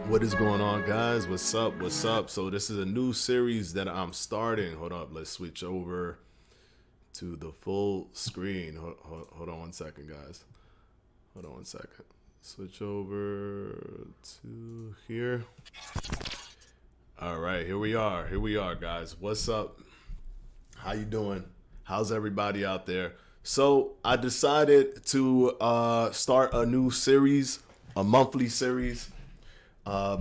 What is going on, guys? What's up? What's up? So this is a new series that I'm starting. Hold up, let's switch over to the full screen. Hold on one second, guys. Hold on one second. Switch over to here. All right, here we are. Here we are, guys. What's up? How you doing? How's everybody out there? So I decided to start a new series, a monthly series.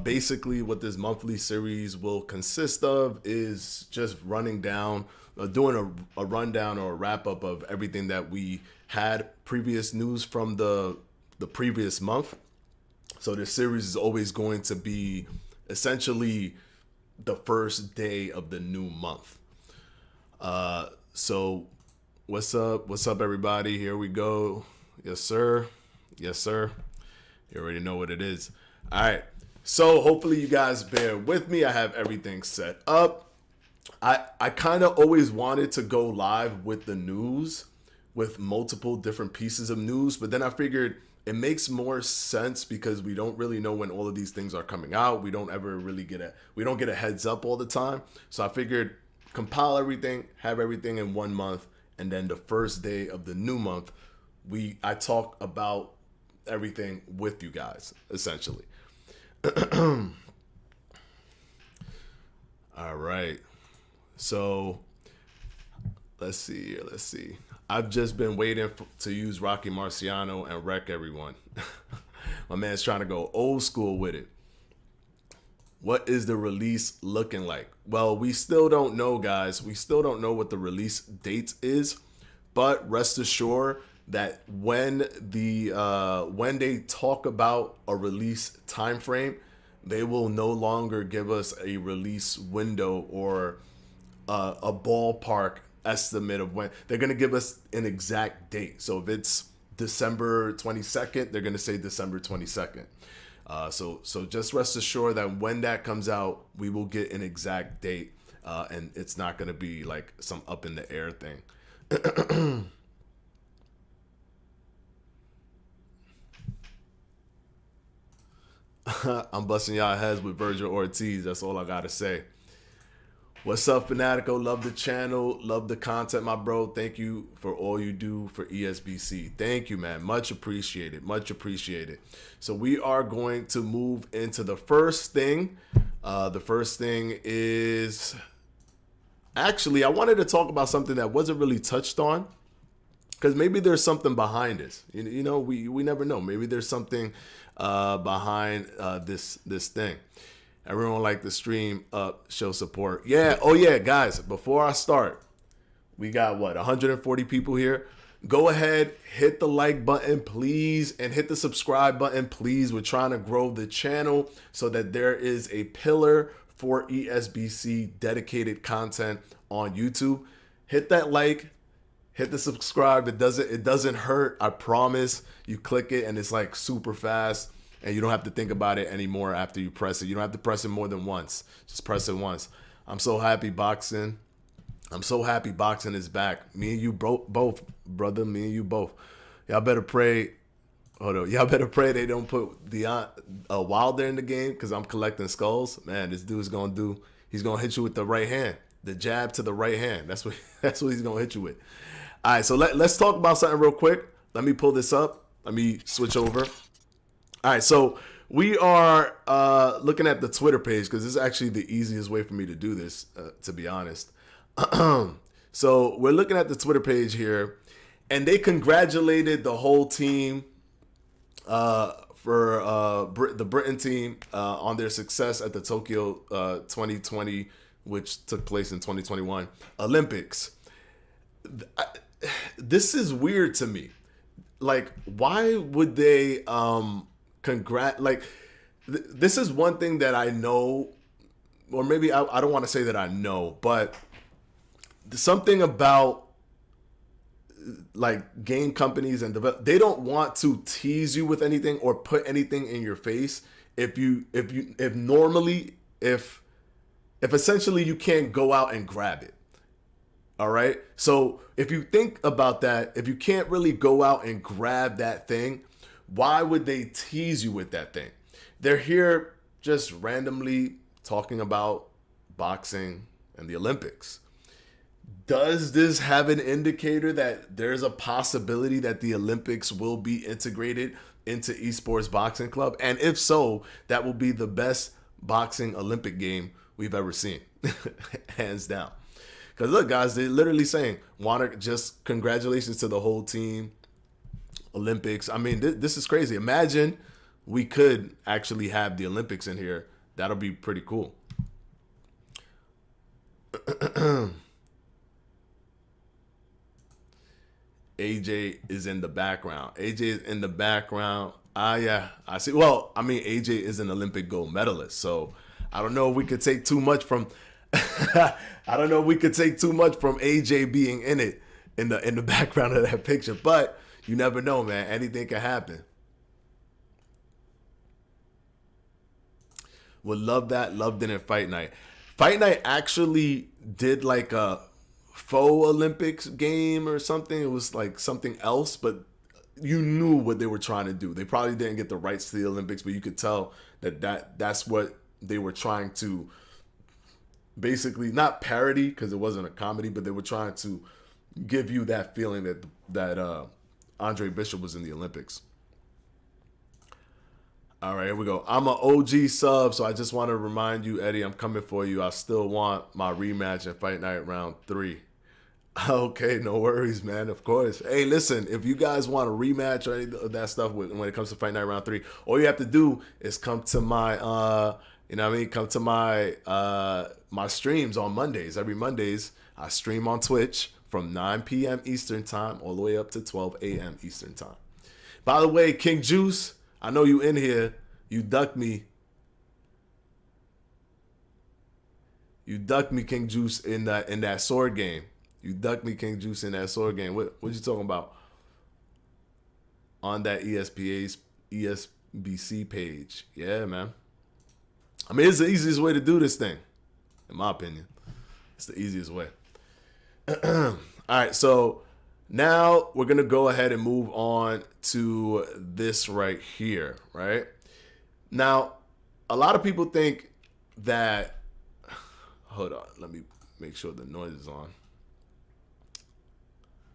Basically, what this monthly series will consist of is just running down, doing a rundown or a wrap up of everything that we had previous news from the previous month. So this series is always going to be essentially the first day of the new month. So what's up? What's up, everybody? Here we go. Yes, sir. Yes, sir. You already know what it is. All right. So hopefully you guys bear with me. I have everything set up. I kind of always wanted to go live with the news, with multiple different pieces of news, but then I figured it makes more sense because we don't really know when all of these things are coming out. We don't ever really get a heads up all the time. So I figured compile everything, have everything in 1 month, and then the first day of the new month, I talk about everything with you guys, essentially. All right. So let's see. I've just been waiting to use Rocky Marciano and wreck everyone. My man's trying to go old school with it. What is the release looking like? Well, we still don't know, guys. We still don't know what the release date is, but rest assured that when they talk about a release time frame, they will no longer give us a release window or a ballpark estimate of when. They're going to give us an exact date. So if it's December 22nd, they're going to say December 22nd. So just rest assured that when that comes out, we will get an exact date, and it's not going to be like some up in the air thing. I'm busting y'all heads with Virgil Ortiz. That's all I gotta say. What's up, Fanatico? Love the channel. Love the content, my bro. Thank you for all you do for ESBC. Thank you, man. Much appreciated. Much appreciated. So we are going to move into the first thing. The first thing is... Actually, I wanted to talk about something that wasn't really touched on, because maybe there's something behind this. You know, we never know. Maybe there's something behind this thing. Everyone like the stream up, show support. Yeah. Oh yeah, guys. Before I start, we got 140 people here. Go ahead, hit the like button, please, and hit the subscribe button, please. We're trying to grow the channel so that there is a pillar for ESBC dedicated content on YouTube. Hit that like. Hit the subscribe. It doesn't hurt. I promise. You click it and it's like super fast, and you don't have to think about it anymore after you press it. You don't have to press it more than once. Just press it once. I'm so happy boxing. I'm so happy boxing is back. Me and you both, brother. Me and you both. Y'all better pray. Hold on. Y'all better pray they don't put Wilder in the game, because I'm collecting skulls. Man, this dude's gonna do. He's gonna hit you with the right hand. The jab to the right hand. That's what he's gonna hit you with. All right, so let's talk about something real quick. Let me pull this up. Let me switch over. All right, so we are looking at the Twitter page, because this is actually the easiest way for me to do this, to be honest. So we're looking at the Twitter page here, and they congratulated the whole team for the Britain team on their success at the Tokyo 2020, which took place in 2021 Olympics. This is weird to me. Like, why would they this is one thing that I know, or maybe I don't want to say that I know, but something about like game companies and they don't want to tease you with anything or put anything in your face if essentially you can't go out and grab it. All right. So if you think about that, if you can't really go out and grab that thing, why would they tease you with that thing? They're here just randomly talking about boxing and the Olympics. Does this have an indicator that there's a possibility that the Olympics will be integrated into Esports Boxing Club? And if so, that will be the best boxing Olympic game we've ever seen, hands down. Because look, guys, they're literally saying, just congratulations to the whole team, Olympics. I mean, this is crazy. Imagine we could actually have the Olympics in here. That'll be pretty cool. AJ is in the background. AJ is in the background. Yeah, I see. Well, I mean, AJ is an Olympic gold medalist, so I don't know if we could take too much from. I don't know if we could take too much from AJ being in it in the background of that picture, but you never know, man. Anything can happen. Would love that. Loved it in Fight Night. Fight Night actually did like a faux Olympics game or something. It was like something else, but you knew what they were trying to do. They probably didn't get the rights to the Olympics, but you could tell that's what they were trying to basically not parody, because it wasn't a comedy, but they were trying to give you that feeling that Andre Bishop was in the Olympics. All right, here we go. I'm an OG sub, so I just want to remind you, Eddie, I'm coming for you. I still want my rematch at Fight Night Round 3. Okay, no worries, man. Of course. Hey, listen, if you guys want a rematch or any of that stuff when it comes to Fight Night Round 3, all you have to do is come to my, come to my my streams on Mondays. Every Mondays, I stream on Twitch from 9 p.m. Eastern Time all the way up to 12 a.m. Eastern Time. By the way, King Juice, I know you in here. You ducked me. You ducked me, King Juice, in that sword game. You ducked me, King Juice, in that sword game. What you talking about? On that ESBC page. Yeah, man. I mean, it's the easiest way to do this thing, in my opinion. It's the easiest way. All right, so now we're going to go ahead and move on to this right here, right? Now, a lot of people think that... Hold on. Let me make sure the noise is on.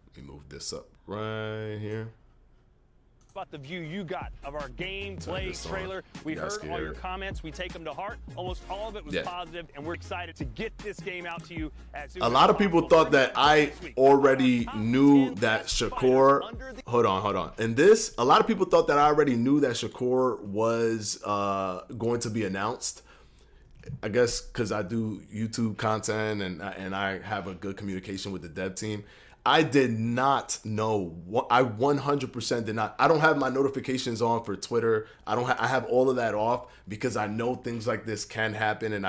Let me move this up right here. About the view you got of our gameplay trailer. We heard all your comments. We take them to heart. Almost all of it was positive, and we're excited to get this game out to you as soon as possible. A lot of people thought that I already knew that Shakur... Hold on. And this, a lot of people thought that I already knew that Shakur was going to be announced. I guess because I do YouTube content and I have a good communication with the dev team. I did not know. I 100% did not. I don't have my notifications on for Twitter. I have all of that off because I know things like this can happen, and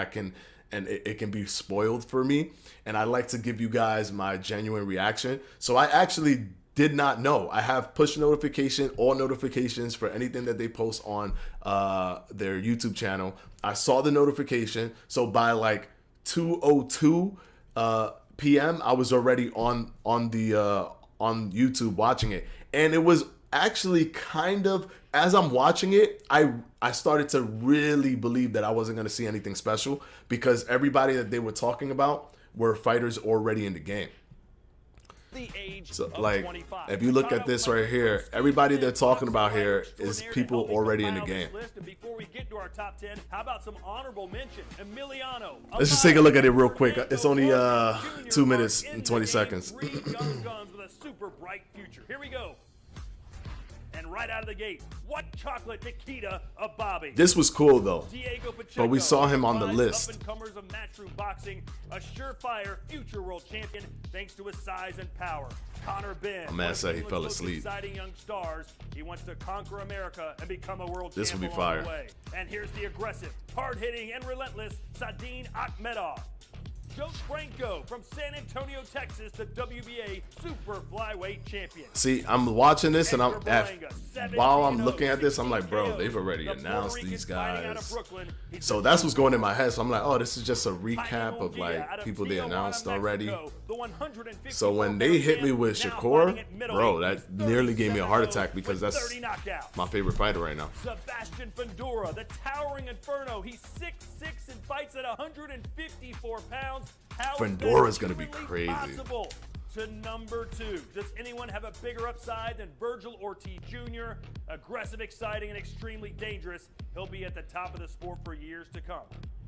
it can be spoiled for me. And I like to give you guys my genuine reaction. So I actually did not know. I have push notification, all notifications for anything that they post on their YouTube channel. I saw the notification. So by like 2:02 p.m. I was already on YouTube watching it, and it was actually kind of, as I'm watching it, I started to really believe that I wasn't going to see anything special, because everybody that they were talking about were fighters already in the game. So like, if you look at this right here, everybody they're talking about here is people already in the game. Before we get to our top 10, how about some honorable mention? Emiliano. Let's just take a look at it real quick. It's only 2 minutes and 20 seconds. Guns with a super bright future. Here we go. And right out of the gate, what chocolate Nikita of Bobby. This was cool though, but we saw him on the list. Up-and-comers of matchroom boxing, a surefire future world champion thanks to his size and power. Connor Ben. A man said he fell asleep. Exciting young stars. He wants to conquer America and become a world champion. This would be fire. And here's the aggressive, hard-hitting, and relentless Sadin Akhmedov. Joe Franco from San Antonio, Texas, the WBA super flyweight champion. See, I'm watching this and I'm at while I'm looking at this, I'm like, bro, they've already announced these guys. So that's what's going in my head. So I'm like, oh, this is just a recap of like people they announced already. So when they hit me with Shakur, bro, that nearly gave me a heart attack because that's my favorite fighter right now. Sebastian Fundora, the towering inferno. He's 6'6" and fights at 154 pounds. Fundora's gonna be crazy. To number 2. Does anyone have a bigger upside than Virgil Ortiz Jr.? Aggressive, exciting, and extremely dangerous. He'll be at the top of the sport for years to come.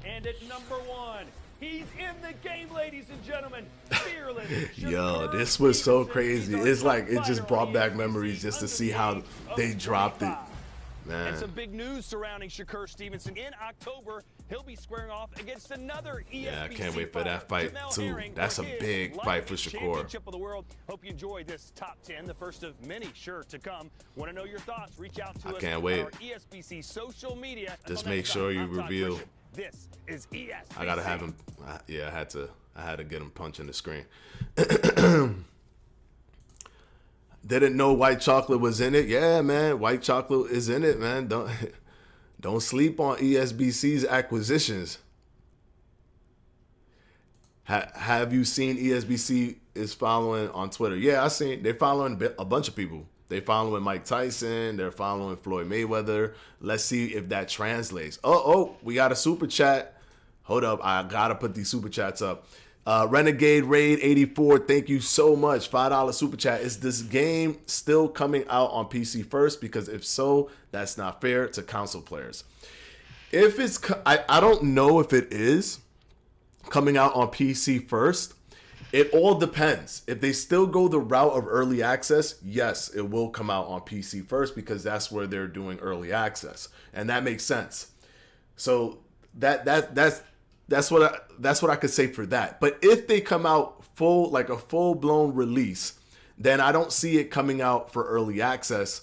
And at number 1, he's in the game, ladies and gentlemen. Fearless. Yo, this was so crazy. It's like it just brought back memories just to see how they dropped it. Man. And some big news surrounding Shakur Stevenson. In October, he'll be squaring off against another ESBC. Yeah, I can't wait for that fight too. That's a big fight for Shakur. Championship of the world. Hope you enjoyed this top 10, the first of many sure to come. Want to know your thoughts? Reach out to us on our ESBC social media. Just make sure you reveal. This is ESBC. I gotta have him. Yeah, I had to get him punching the screen. Didn't know white chocolate was in it. Yeah, man, white chocolate is in it, man. Don't sleep on ESBC's acquisitions. Have you seen ESBC is following on Twitter? Yeah, I seen they're following a bunch of people. They following Mike Tyson. They're following Floyd Mayweather. Let's see if that translates. Oh, we got a super chat. Hold up, I gotta put these super chats up. Renegade Raid 84, thank you so much. $5 super chat. Is this game still coming out on PC first? Because if so, that's not fair to console players. If it's, I don't know if it is coming out on PC first. It all depends. If they still go the route of early access, yes, it will come out on PC first because that's where they're doing early access, and that makes sense. So that's what I could say for that. But if they come out like a full-blown release, then I don't see it coming out for early access.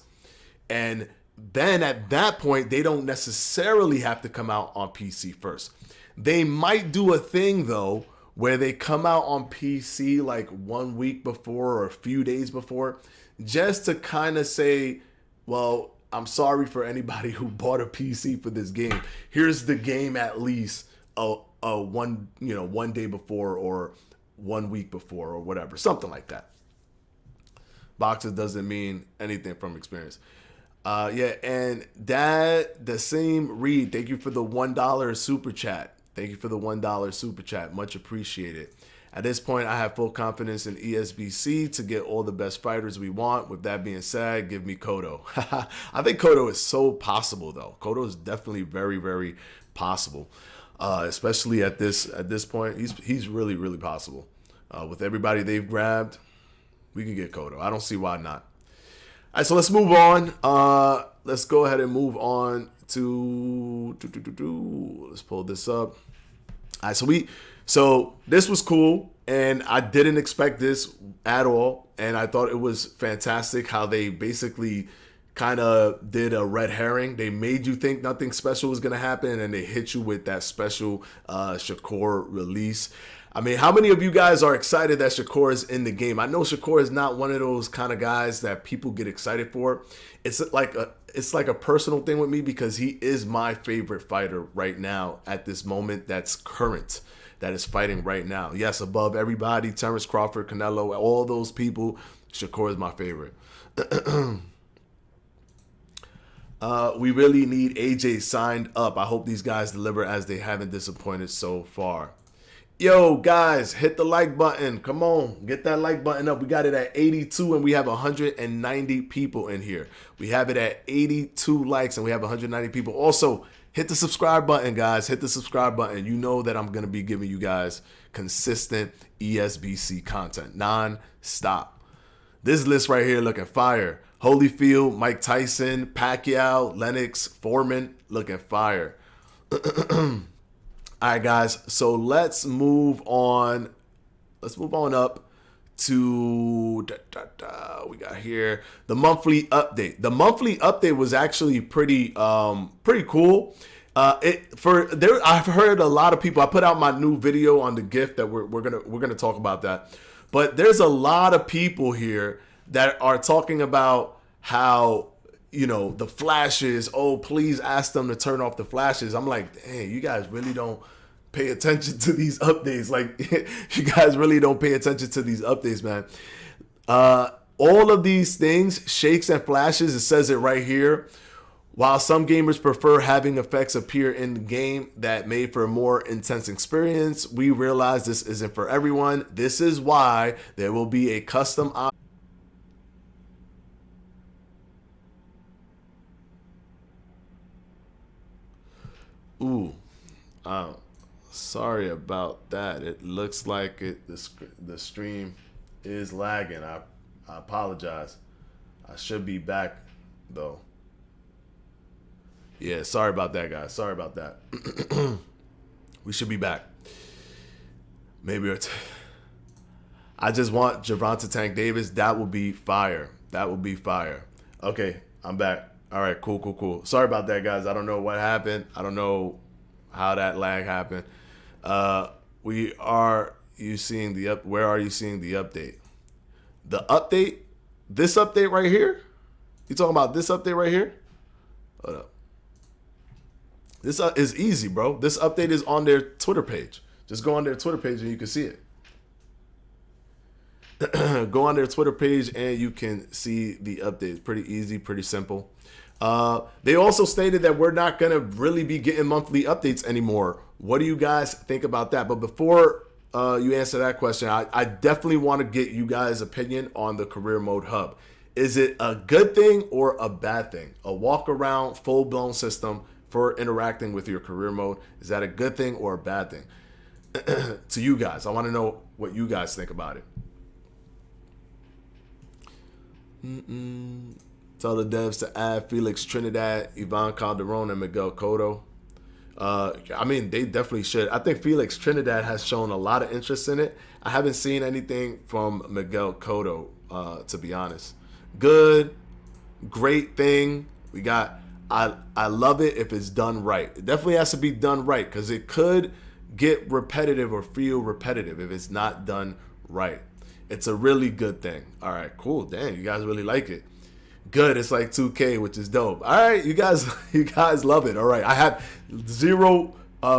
And then at that point, they don't necessarily have to come out on PC first. They might do a thing though where they come out on PC like 1 week before or a few days before, just to kind of say, well, I'm sorry for anybody who bought a PC for this game. Here's the game at least one day before or 1 week before or whatever, something like that. Boxes doesn't mean anything from experience. Yeah, and the same Reed, thank you for the $1 super chat. Thank you for the $1 super chat. Much appreciated. At this point, I have full confidence in ESBC to get all the best fighters we want. With that being said, give me Cotto. I think Cotto is so possible, though. Cotto is definitely very, very possible. Especially at this point, he's really, really possible. With everybody they've grabbed, we can get Cotto. I don't see why not. All right, so let's move on. Let's go ahead and move on to let's pull this up. All right, so this was cool, and I didn't expect this at all, and I thought it was fantastic how they basically kind of did a red herring. They made you think nothing special was going to happen, and they hit you with that special Shakur release. I mean, how many of you guys are excited that Shakur is in the game? I know Shakur is not one of those kind of guys that people get excited for. It's like a personal thing with me because he is my favorite fighter right now at this moment that's current, that is fighting right now. Yes, above everybody, Terrence Crawford, Canelo, all those people, Shakur is my favorite. We really need AJ signed up. I hope these guys deliver as they haven't disappointed so far. Yo, guys, hit the like button. Come on, get that like button up. We got it at 82 and we have 190 people in here. We have it at 82 likes and we have 190 people. Also, hit the subscribe button, guys. Hit the subscribe button. You know that I'm going to be giving you guys consistent ESBC content, non-stop. This list right here looking fire. Holyfield, Mike Tyson, Pacquiao, Lennox, Foreman, looking fire. All right, guys, so let's move on. Let's move on up to we got here the monthly update. The monthly update was actually pretty cool. I've heard a lot of people. I put out my new video on the gift that we're gonna talk about that. But there's a lot of people here that are talking about how you know, the flashes. Oh, please ask them to turn off the flashes. I'm like, dang, you guys really don't pay attention to these updates. Like, you guys really don't pay attention to these updates, man. All of these things, shakes and flashes, it says it right here. While some gamers prefer having effects appear in the game that made for a more intense experience, we realize this isn't for everyone. This is why there will be a custom option. Ooh, sorry about that. It looks like the stream is lagging. I apologize. I should be back though. Yeah, sorry about that, guys. Sorry about that. We should be back. Maybe I just want Gervonta Tank Davis. That would be fire. That would be fire. Okay, I'm back. All right, cool. Sorry about that, guys. I don't know what happened. I don't know how that lag happened. Where are you seeing the update? The update? This update right here? You talking about this update right here? Hold up. This is easy, bro. This update is on their Twitter page. Just go on their Twitter page and you can see it. Go on their Twitter page and you can see the update. It's pretty easy, pretty simple. They also stated that we're not going to really be getting monthly updates anymore. What do you guys think about that? But before you answer that question, I definitely want to get you guys' opinion on the Career Mode Hub. Is it a good thing or a bad thing? A walk-around, full-blown system for interacting with your career mode. Is that a good thing or a bad thing? To you guys, I want to know what you guys think about it. Tell the devs to add Felix Trinidad, Ivan Calderon, and Miguel Cotto. I mean, they definitely should. I think Felix Trinidad has shown a lot of interest in it. I haven't seen anything from Miguel Cotto, to be honest. Good, great thing. We got. I love it if it's done right. It definitely has to be done right because it could get repetitive or feel repetitive if it's not done right. It's a really good thing. All right, cool. Damn, you guys really like it. Good. It's like 2K, which is dope. All right, you guys love it. All right, I have 0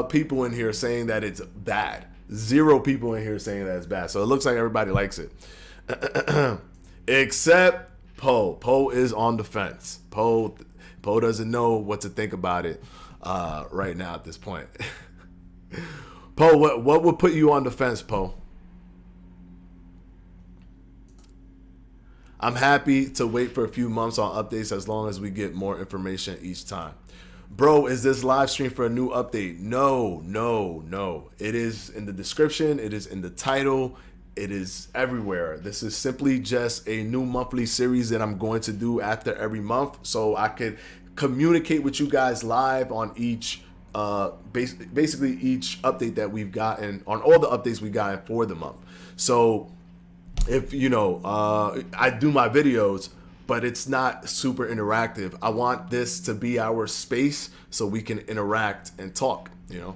people in here saying that it's bad. 0 people in here saying that it's bad. So it looks like everybody likes it, except Poe. Poe is on the fence. Poe doesn't know what to think about it right now at this point. Poe, what would put you on the fence, Poe? I'm happy to wait for a few months on updates as long as we get more information each time. Bro, is this live stream for a new update? No. It is in the description. It is in the title. It is everywhere. This is simply just a new monthly series that I'm going to do after every month so I could communicate with you guys live on each basically each update that we've gotten, on all the updates we got for the month. So if you know, I do my videos, but it's not super interactive. I want this to be our space so we can interact and talk, you know.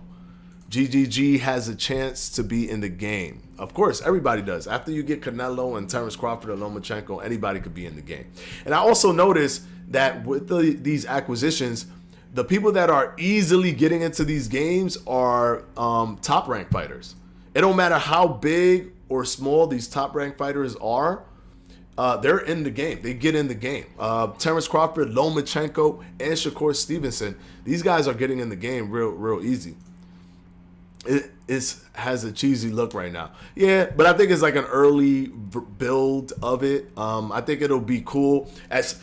GGG has a chance to be in the game. Of course, everybody does. After you get Canelo and Terrence Crawford or Lomachenko, anybody could be in the game. And I also noticed that with these acquisitions, the people that are easily getting into these games are top rank fighters. It don't matter how big or small these top rank fighters are, they're in the game. They get in the game. Terrence Crawford, Lomachenko, and Shakur Stevenson, these guys are getting in the game real easy. It has a cheesy look right now. Yeah, but I think it's like an early build of it. I think it'll be cool. As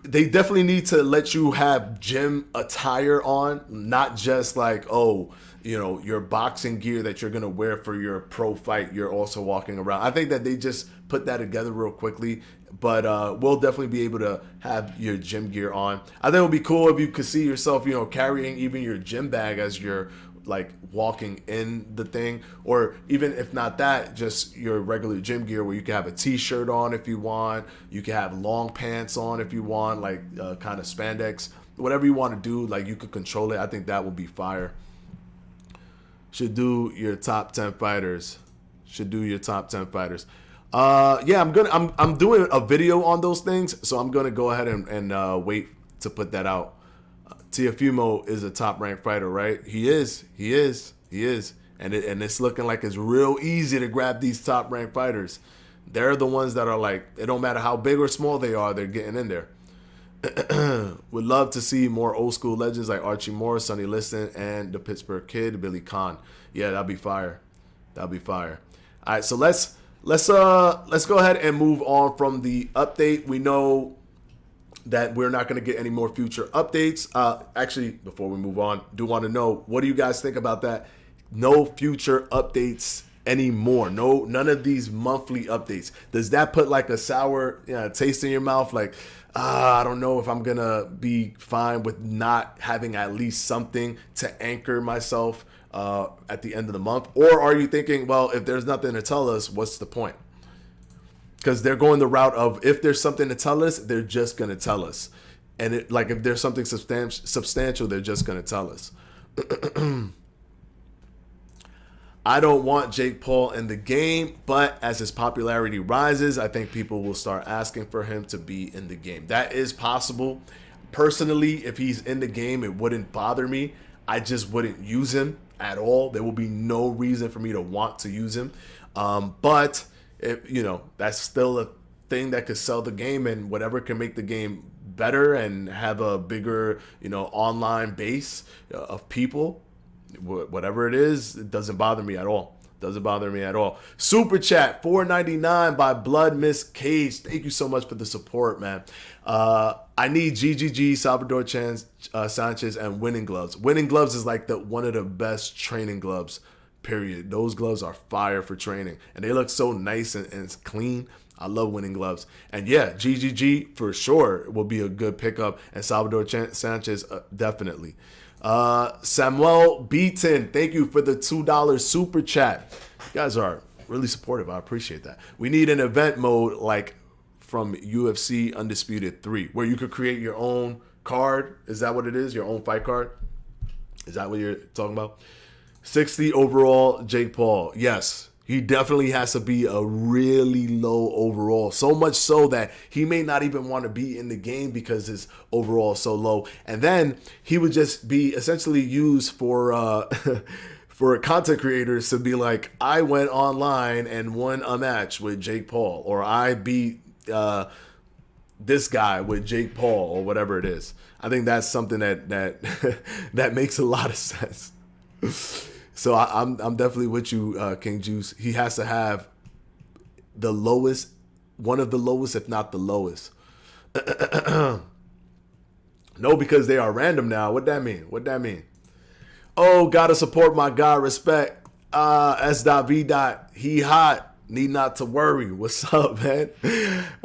they definitely need to let you have gym attire on, not just like, oh, you know, your boxing gear that you're gonna wear for your pro fight, you're also walking around. I think that they just put that together real quickly, but we'll definitely be able to have your gym gear on. I think it would be cool if you could see yourself, you know, carrying even your gym bag as you're like walking in the thing, or even if not that, just your regular gym gear where you can have a t-shirt on if you want, you can have long pants on if you want, like kind of spandex, whatever you want to do, like you could control it. I think that would be fire. Should do your top 10 fighters. Yeah, I'm doing a video on those things, so I'm gonna go ahead and wait to put that out. Teofimo is a top ranked fighter, right? He is, and it's looking like it's real easy to grab these top ranked fighters. They're the ones that are like, it don't matter how big or small they are, they're getting in there. Would love to see more old school legends like Archie Moore, Sonny Liston, and the Pittsburgh Kid, Billy Conn. Yeah, that'd be fire. That'd be fire. All right, so let's go ahead and move on from the update. We know that we're not going to get any more future updates. Actually, before we move on, do want to know, what do you guys think about that? No future updates anymore. None of these monthly updates. Does that put like a sour taste in your mouth? Like, I don't know if I'm going to be fine with not having at least something to anchor myself at the end of the month? Or are you thinking, well, if there's nothing to tell us, what's the point? Because they're going the route of, if there's something to tell us, they're just going to tell us. And if there's something substantial, they're just going to tell us. I don't want Jake Paul in the game, but as his popularity rises, I think people will start asking for him to be in the game. That is possible. Personally, if he's in the game, it wouldn't bother me. I just wouldn't use him at all. There will be no reason for me to want to use him. But that's still a thing that could sell the game, and whatever can make the game better and have a bigger, online base of people, whatever it is, it doesn't bother me at all. Doesn't bother me at all. Super chat $4.99 by Blood Miss Cage. Thank you so much for the support, man. I need GGG, Salvador Sanchez, and winning gloves. Winning gloves is like one of the best training gloves. Period. Those gloves are fire for training, and they look so nice and clean. I love winning gloves. And yeah, GGG for sure will be a good pickup, and Salvador Sanchez definitely. Samuel Beaton, thank you for the $2 super chat. You guys are really supportive. I appreciate that. We need an event mode like from UFC Undisputed 3, where you could create your own card. Is that what it is? Your own fight card? Is that what you're talking about? 60 overall, Jake Paul. Yes, he definitely has to be a really low overall. So much so that he may not even want to be in the game because his overall is so low. And then he would just be essentially used for for content creators to be like, I went online and won a match with Jake Paul, or I beat this guy with Jake Paul, or whatever it is. I think that's something that that makes a lot of sense. So I'm definitely with you, King Juice. He has to have the lowest, one of the lowest, if not the lowest. No, because they are random now. What that mean? What that mean? Oh, gotta support my guy. Respect. S.V. He hot. Need not to worry. What's up, man?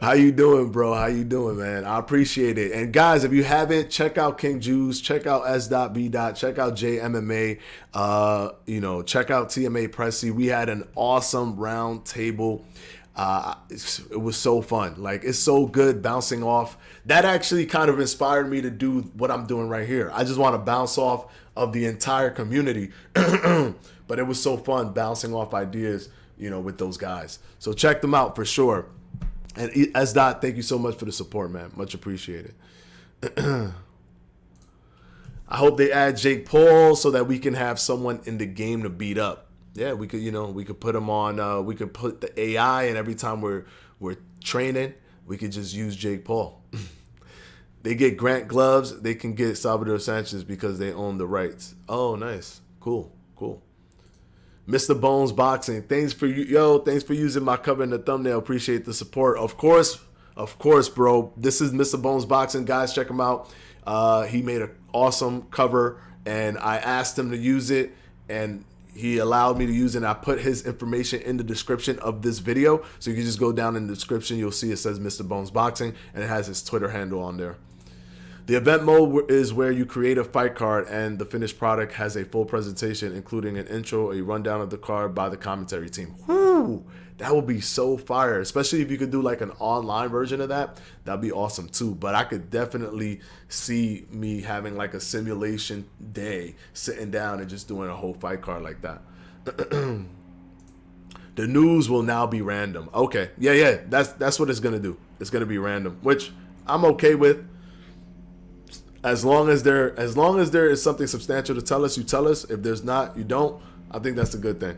How you doing, bro? How you doing, man? I appreciate it. And guys, if you haven't, check out King Juice, check out S.B. Check out JMMA. Check out TMA Pressy. We had an awesome round table. It was so fun. Like, it's so good bouncing off. That actually kind of inspired me to do what I'm doing right here. I just want to bounce off of the entire community. But it was so fun bouncing off ideas, with those guys. So check them out for sure. And S. Thank you so much for the support, man. Much appreciated. I hope they add Jake Paul so that we can have someone in the game to beat up. Yeah, we could, we could put him on, we could put the AI, and every time we're training, we could just use Jake Paul. They get Grant gloves, they can get Salvador Sanchez because they own the rights. Oh, nice. Cool. Mr.BonesBoxing, thanks for using my cover in the thumbnail. Appreciate the support. Of course, bro. This is Mr.BonesBoxing, guys. Check him out. He made an awesome cover, and I asked him to use it, and he allowed me to use it. And I put his information in the description of this video, so you can just go down in the description. You'll see it says Mr.BonesBoxing, and it has his Twitter handle on there. The event mode is where you create a fight card, and the finished product has a full presentation, including an intro, a rundown of the card by the commentary team. Whoo! That would be so fire, especially if you could do like an online version of that. That'd be awesome too. But I could definitely see me having like a simulation day, sitting down and just doing a whole fight card like that. The news will now be random. Okay, yeah. That's what it's gonna do. It's gonna be random, which I'm okay with. As long as there is something substantial to tell us, you tell us. If there's not, you don't. I think that's a good thing.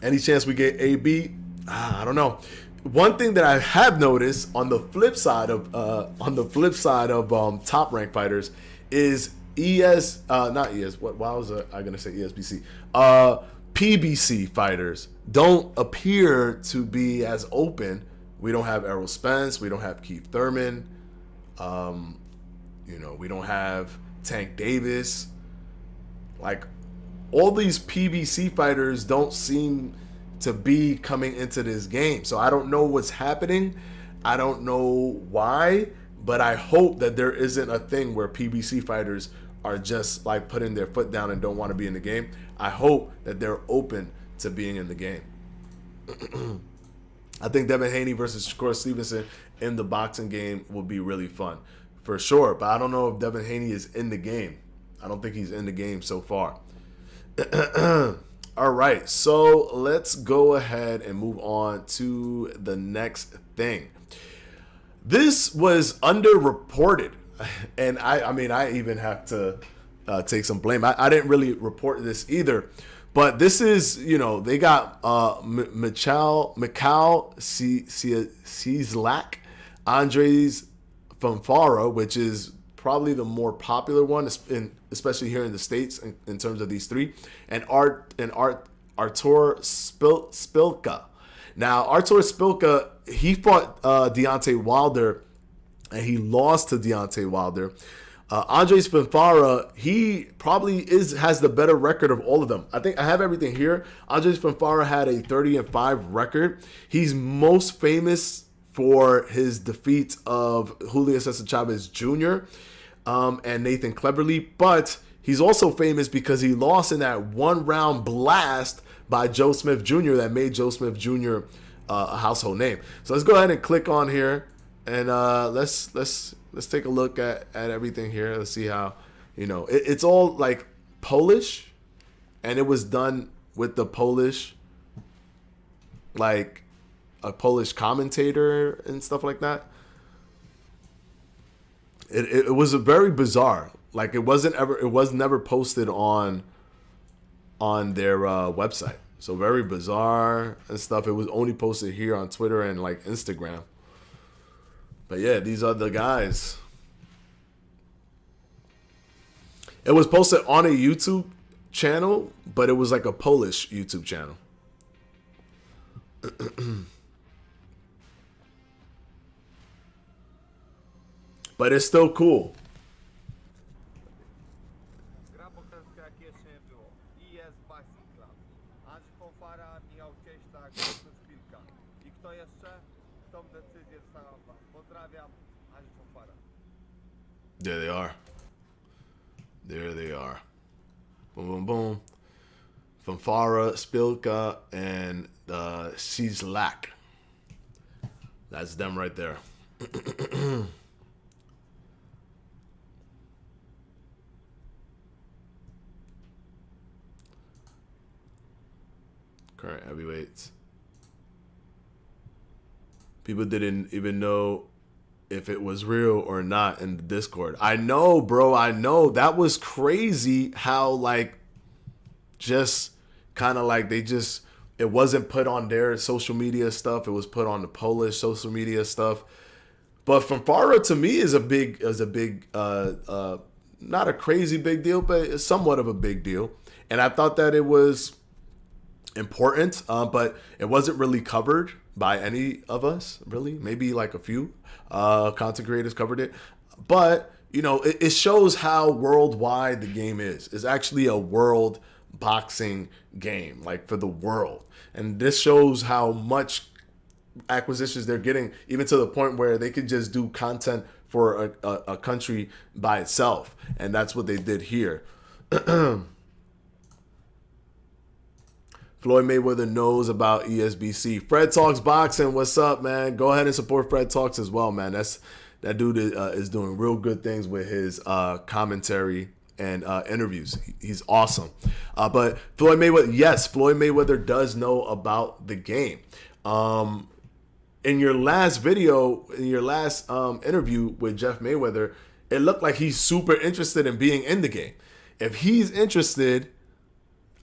Any chance we get AB? I don't know. One thing that I have noticed on the flip side of top ranked fighters is not ES. Why was I gonna say ESBC? PBC fighters don't appear to be as open. We don't have Errol Spence. We don't have Keith Thurman. We don't have Tank Davis. Like, all these PBC fighters don't seem to be coming into this game. So I don't know what's happening. I don't know why, but I hope that there isn't a thing where PBC fighters are just like putting their foot down and don't want to be in the game. I hope that they're open to being in the game. I think Devin Haney versus Shakur Stevenson in the boxing game will be really fun, for sure. But I don't know if Devin Haney is in the game. I don't think he's in the game so far. All right, so let's go ahead and move on to the next thing. This was underreported, and I even have to take some blame. I didn't really report this either. But this is, they got Mikhail Cieslak, Andres Fanfara, which is probably the more popular one, especially here in the States in terms of these three, and Artur Spilka. Now, Artur Spilka, he fought Deontay Wilder, and he lost to Deontay Wilder. Andres Fanfara, he probably has the better record of all of them. I think I have everything here. Andres Fanfara had a 30-5 record. He's most famous for his defeat of Julio Cesar Chavez Jr. And Nathan Cleverly, but he's also famous because he lost in that one-round blast by Joe Smith Jr. that made Joe Smith Jr. A household name. So let's go ahead and click on here, and let's take a look at everything here. Let's see how, it's all like Polish, and it was done with the Polish, like a Polish commentator and stuff like that. It was a very bizarre. Like, it was never posted on their website. So very bizarre and stuff. It was only posted here on Twitter and like Instagram. But yeah, these are the guys. It was posted on a YouTube channel, but it was like a Polish YouTube channel. But it's still cool. There they are. There they are. Boom, boom, boom. Fanfara, Spilka, and Cieslak. That's them right there. Current heavyweights. People didn't even know if it was real or not in the Discord. I know, bro. I know. That was crazy how, like, just kind of like it wasn't put on their social media stuff. It was put on the Polish social media stuff. But Fanfara, to me, is a big, not a crazy big deal, but somewhat of a big deal. And I thought that it was important, but it wasn't really covered by any of us, really. Maybe like a few content creators covered it. But, it shows how worldwide the game is. It's actually a world boxing game, like for the world. And this shows how much acquisitions they're getting, even to the point where they could just do content for a country by itself. And that's what they did here. Floyd Mayweather knows about ESBC. Fred Talks Boxing, what's up, man? Go ahead and support Fred Talks as well, man. That dude is doing real good things with his commentary and interviews. He's awesome. But Floyd Mayweather, yes, Floyd Mayweather does know about the game. In your last video, in your last interview with Jeff Mayweather, it looked like he's super interested in being in the game. If he's interested,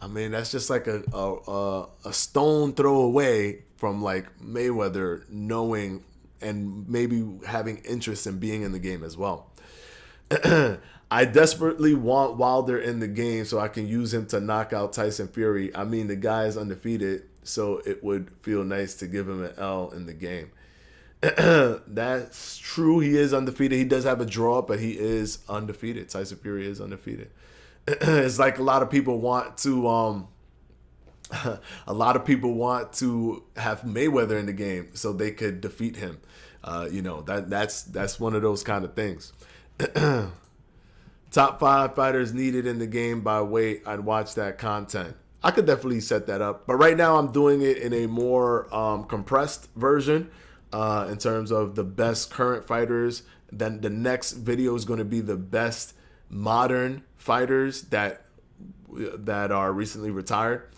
I mean, that's just like a stone throw away from like Mayweather knowing and maybe having interest in being in the game as well. I desperately want Wilder in the game so I can use him to knock out Tyson Fury. I mean, the guy is undefeated, so it would feel nice to give him an L in the game. That's true. He is undefeated. He does have a draw, but he is undefeated. Tyson Fury is undefeated. It's like a lot of people want to have Mayweather in the game so they could defeat him. That's one of those kind of things. Top 5 fighters needed in the game by weight. I'd watch that content. I could definitely set that up, but right now I'm doing it in a more compressed version in terms of the best current fighters. Then the next video is going to be the best modern fighters that are recently retired,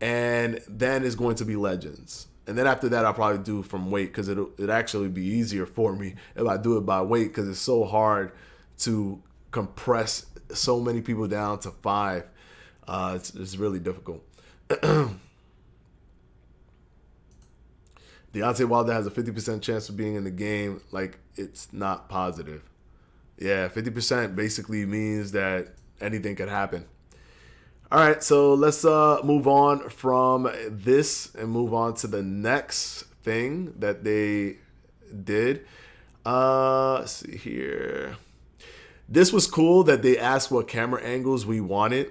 and then is going to be legends. And then after that, I'll probably do from weight because it'll actually be easier for me if I do it by weight because it's so hard to compress so many people down to 5. It's really difficult. Deontay Wilder has a 50% chance of being in the game. Like, it's not positive. Yeah, 50% basically means that anything could happen. All right, so let's move on from this and move on to the next thing that they did. Let's see here. This was cool that they asked what camera angles we wanted.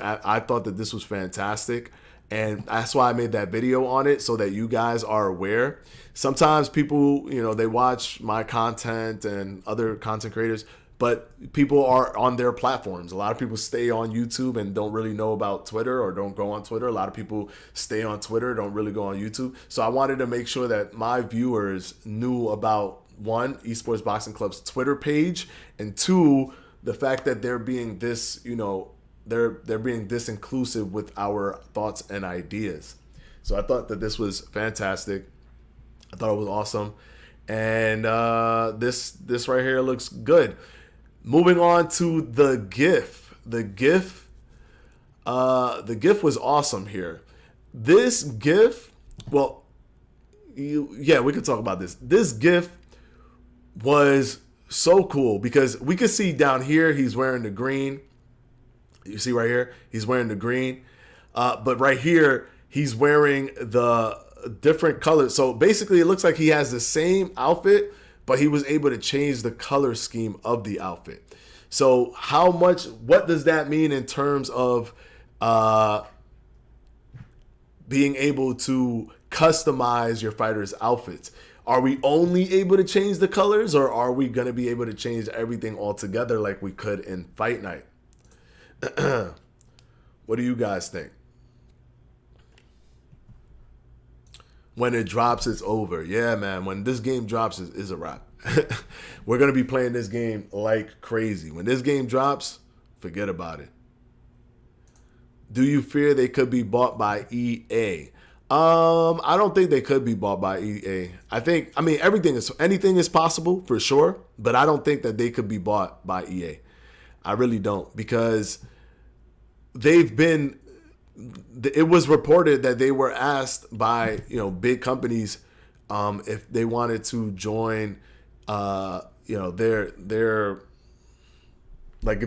I thought that this was fantastic. And that's why I made that video on it so that you guys are aware. Sometimes people, they watch my content and other content creators, but people are on their platforms. A lot of people stay on YouTube and don't really know about Twitter or don't go on Twitter. A lot of people stay on Twitter, don't really go on YouTube. So I wanted to make sure that my viewers knew about, 1, Esports Boxing Club's Twitter page, and 2, the fact that they're being this, they're being this inclusive with our thoughts and ideas. So I thought that this was fantastic. I thought it was awesome. And this right here looks good. Moving on to the GIF. The GIF was awesome here. This GIF, we could talk about this. This GIF was so cool because we could see down here he's wearing the green. You see right here, he's wearing the green. But right here, he's wearing the different colors. So basically, it looks like he has the same outfit, but he was able to change the color scheme of the outfit. So what does that mean in terms of being able to customize your fighters' outfits? Are we only able to change the colors, or are we going to be able to change everything altogether like we could in Fight Night? What do you guys think? When it drops, it's over. Yeah, man. When this game drops, it's a wrap. We're going to be playing this game like crazy. When this game drops, forget about it. Do you fear they could be bought by EA? I don't think they could be bought by EA. Anything is possible for sure, but I don't think that they could be bought by EA. I really don't, because it was reported that they were asked by, big companies, if they wanted to join, if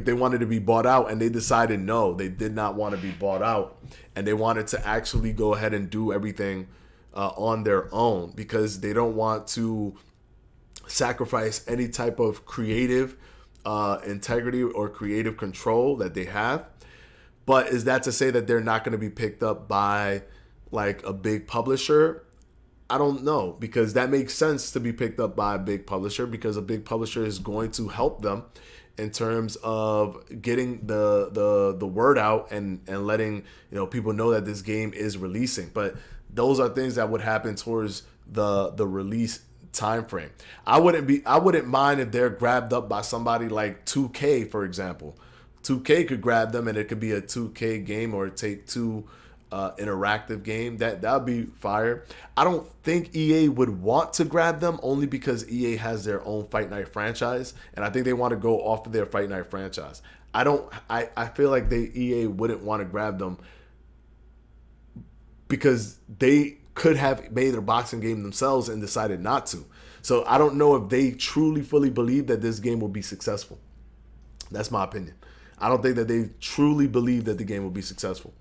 they wanted to be bought out, and they decided no, they did not want to be bought out, and they wanted to actually go ahead and do everything on their own because they don't want to sacrifice any type of creative integrity or creative control that they have. But is that to say that they're not going to be picked up by like a big publisher? I don't know, because that makes sense to be picked up by a big publisher, because a big publisher is going to help them in terms of getting the word out and letting people know that this game is releasing. But those are things that would happen towards the release time frame. I wouldn't mind if they're grabbed up by somebody like 2K, for example. 2K could grab them and it could be a 2K game or a Take-Two interactive game. That would be fire. I don't think EA would want to grab them only because EA has their own Fight Night franchise, and I think they want to go off of their Fight Night franchise. I feel like EA wouldn't want to grab them because they could have made their boxing game themselves and decided not to. So I don't know if they truly fully believe that this game will be successful. That's my opinion. I don't think that they truly believe that the game will be successful.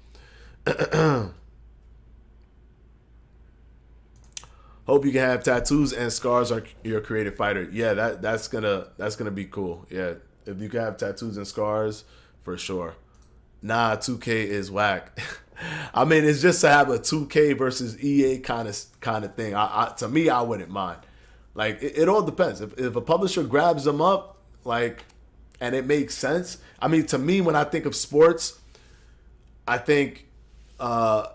Hope you can have tattoos and scars on your creative fighter. Yeah, that's gonna be cool. Yeah, if you can have tattoos and scars, for sure. Nah, 2K is whack. I mean, it's just to have a 2K versus EA kind of thing. To me, I wouldn't mind. Like, it all depends. If a publisher grabs them up, like, and it makes sense. I mean, to me, when I think of sports, I think, no,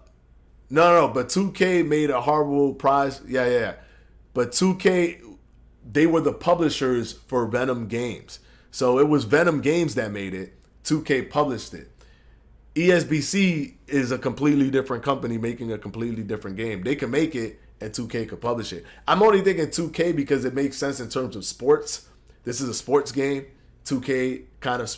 but 2K made a horrible prize. Yeah. But 2K, they were the publishers for Venom Games. So it was Venom Games that made it. 2K published it. ESBC is a completely different company making a completely different game. They can make it and 2K could publish it. I'm only thinking 2K because it makes sense in terms of sports. This is a sports game. 2K kind of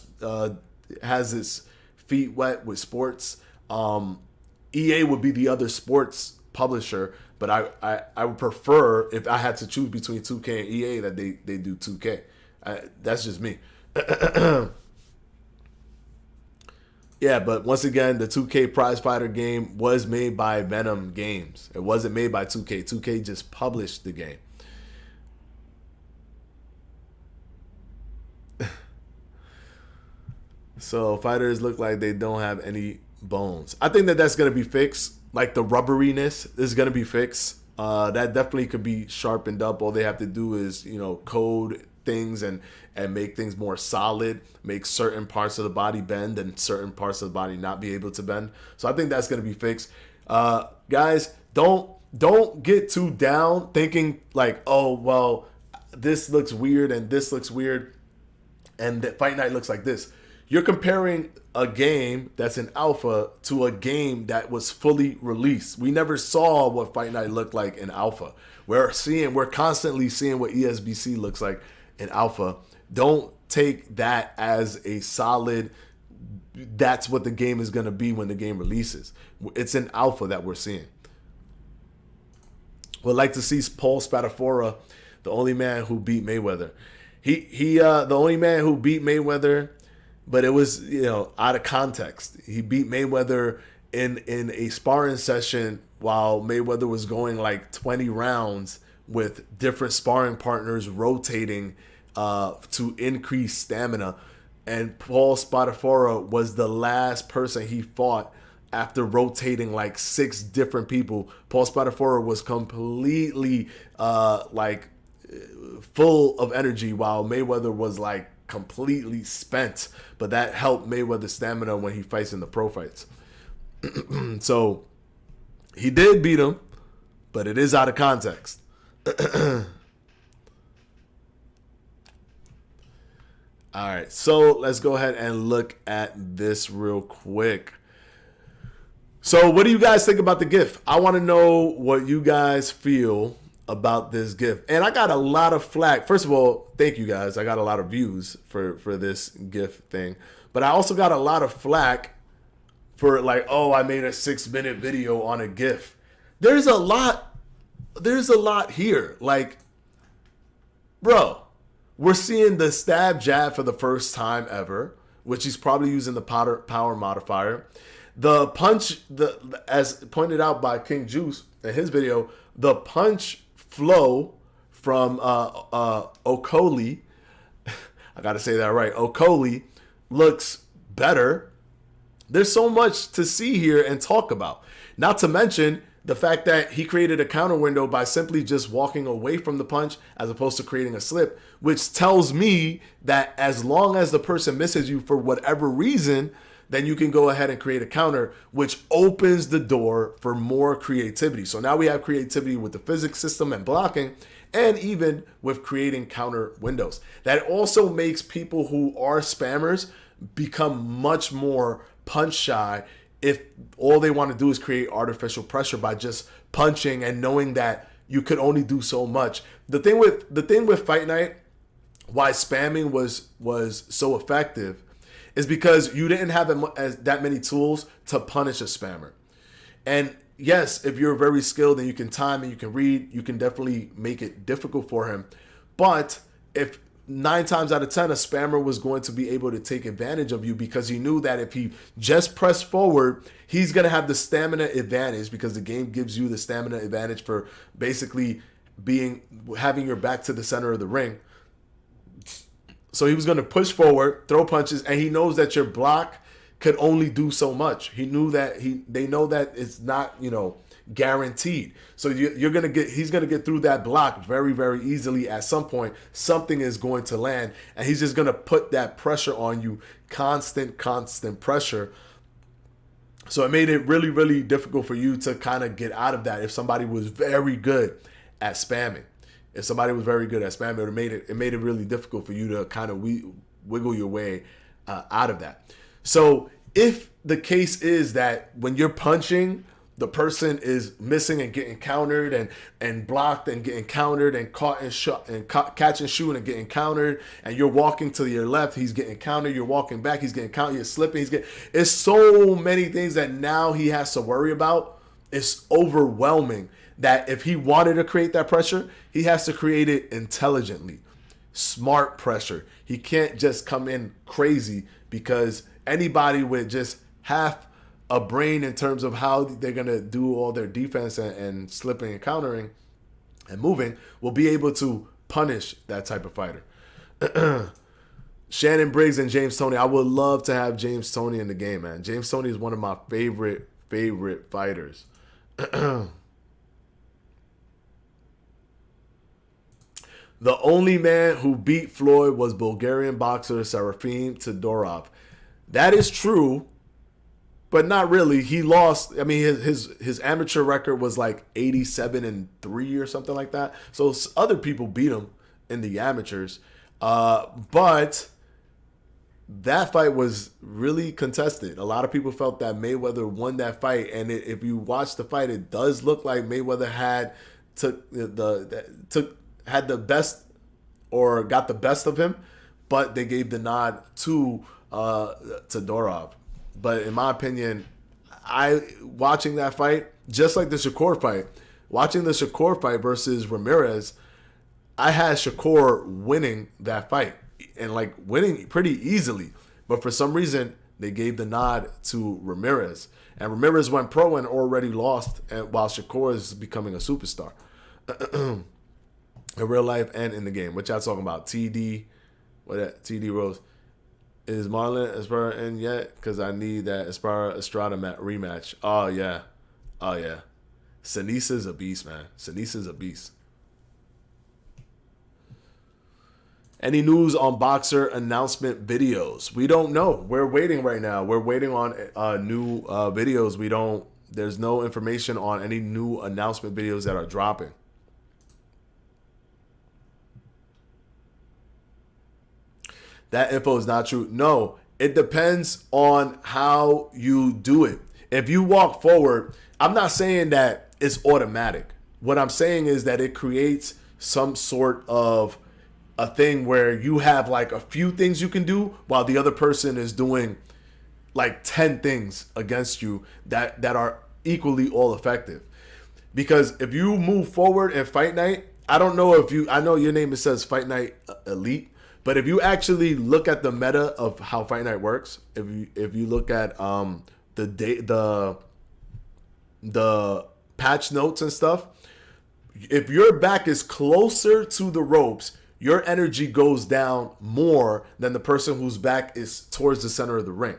has its feet wet with sports. EA would be the other sports publisher, but I would prefer, if I had to choose between 2K and EA, that they do 2K. That's just me. Yeah, but once again, the 2K Prize Fighter game was made by Venom Games. It wasn't made by 2K. 2K just published the game. So fighters look like they don't have any bones. I think that's going to be fixed. Like the rubberiness is going to be fixed. That definitely could be sharpened up. All they have to do is, code things and make things more solid, make certain parts of the body bend and certain parts of the body not be able to bend. So I think that's going to be fixed. Guys, don't get too down thinking like, oh, well, this looks weird and this looks weird and that Fight Night looks like this. You're comparing a game that's in alpha to a game that was fully released. We never saw what Fight Night looked like in alpha. We're constantly seeing what ESBC looks like in alpha. Don't take that as a solid, that's what the game is going to be when the game releases. It's in alpha that we're seeing. Would like to see Paul Spadafora, the only man who beat Mayweather. He the only man who beat Mayweather, but it was, out of context. He beat Mayweather in a sparring session while Mayweather was going like 20 rounds with different sparring partners rotating to increase stamina. And Paul Spadafora was the last person he fought after rotating like 6 different people. Paul Spadafora was completely full of energy while Mayweather was like completely spent. But that helped Mayweather's stamina when he fights in the pro fights. So he did beat him, but it is out of context. All right, so let's go ahead and look at this real quick. So what do you guys think about the GIF? I want to know what you guys feel about this GIF. And I got a lot of flack. First of all, thank you guys. I got a lot of views for this GIF thing. But I also got a lot of flack for like, oh, I made a 6-minute video on a GIF. There's a lot here. Like, bro, we're seeing the stab jab for the first time ever, which he's probably using the power modifier. The punch, as pointed out by King Juice in his video, the punch flow from Okoli, I got to say that right, Okoli, looks better. There's so much to see here and talk about. Not to mention the fact that he created a counter window by simply just walking away from the punch as opposed to creating a slip, which tells me that as long as the person misses you for whatever reason, then you can go ahead and create a counter, which opens the door for more creativity. So now we have creativity with the physics system and blocking, and even with creating counter windows. That also makes people who are spammers become much more punch shy if all they want to do is create artificial pressure by just punching and knowing that you could only do so much. The thing with Fight Night, why spamming was so effective, is because you didn't have that many tools to punish a spammer. And yes, if you're very skilled and you can time and you can read, you can definitely make it difficult for him. But if 9 times out of 10, a spammer was going to be able to take advantage of you because he knew that if he just pressed forward, he's going to have the stamina advantage, because the game gives you the stamina advantage for basically having your back to the center of the ring. So he was going to push forward, throw punches, and he knows that your block could only do so much. He knew that they know that it's not, guaranteed. So he's gonna get through that block very, very easily. At some point, something is going to land, and he's just gonna put that pressure on you, constant pressure. So it made it really, really difficult for you to kind of get out of that if somebody was very good at spamming. If somebody was very good at spamming, it made it really difficult for you to kind of wiggle your way out of that. So if the case is that when you're punching, the person is missing and getting countered and blocked and getting countered and caught and shot and catch and shoot and getting countered, and you're walking to your left, he's getting countered, you're walking back, he's getting countered, you're slipping, it's so many things that now he has to worry about. It's overwhelming that if he wanted to create that pressure, he has to create it intelligently. Smart pressure. He can't just come in crazy, because anybody with just half a brain in terms of how they're going to do all their defense and slipping and countering and moving will be able to punish that type of fighter. Shannon Briggs and James Toney. I would love to have James Toney in the game, man. James Toney is one of my favorite fighters. The only man who beat Floyd was Bulgarian boxer Serafim Todorov. That is true, but not really. He lost. I mean, his amateur record was like 87-3 or something like that. So other people beat him in the amateurs. But that fight was really contested. A lot of people felt that Mayweather won that fight. And if you watch the fight, it does look like Mayweather had the best or got the best of him, but they gave the nod to Todorov. But in my opinion, watching that fight, just like the Shakur fight, watching the Shakur fight versus Ramirez, I had Shakur winning that fight and like winning pretty easily. But for some reason, they gave the nod to Ramirez. And Ramirez went pro and already lost, while Shakur is becoming a superstar. In real life and in the game. What y'all talking about? TD Rose. Is Marlon Esparra in yet? Because I need that Estrada rematch. Oh, yeah. Sanisa's a beast, man. Sanisa's a beast. Any news on boxer announcement videos? We don't know. We're waiting right now. We're waiting on new videos. There's no information on any new announcement videos that are dropping. That info is not true. No, it depends on how you do it. If you walk forward, I'm not saying that it's automatic. What I'm saying is that it creates some sort of a thing where you have like a few things you can do while the other person is doing like 10 things against you that are equally all effective. Because if you move forward in Fight Night, I know your name, it says Fight Night Elite. But if you actually look at the meta of how Fight Night works, if you look at the patch notes and stuff, if your back is closer to the ropes, your energy goes down more than the person whose back is towards the center of the ring.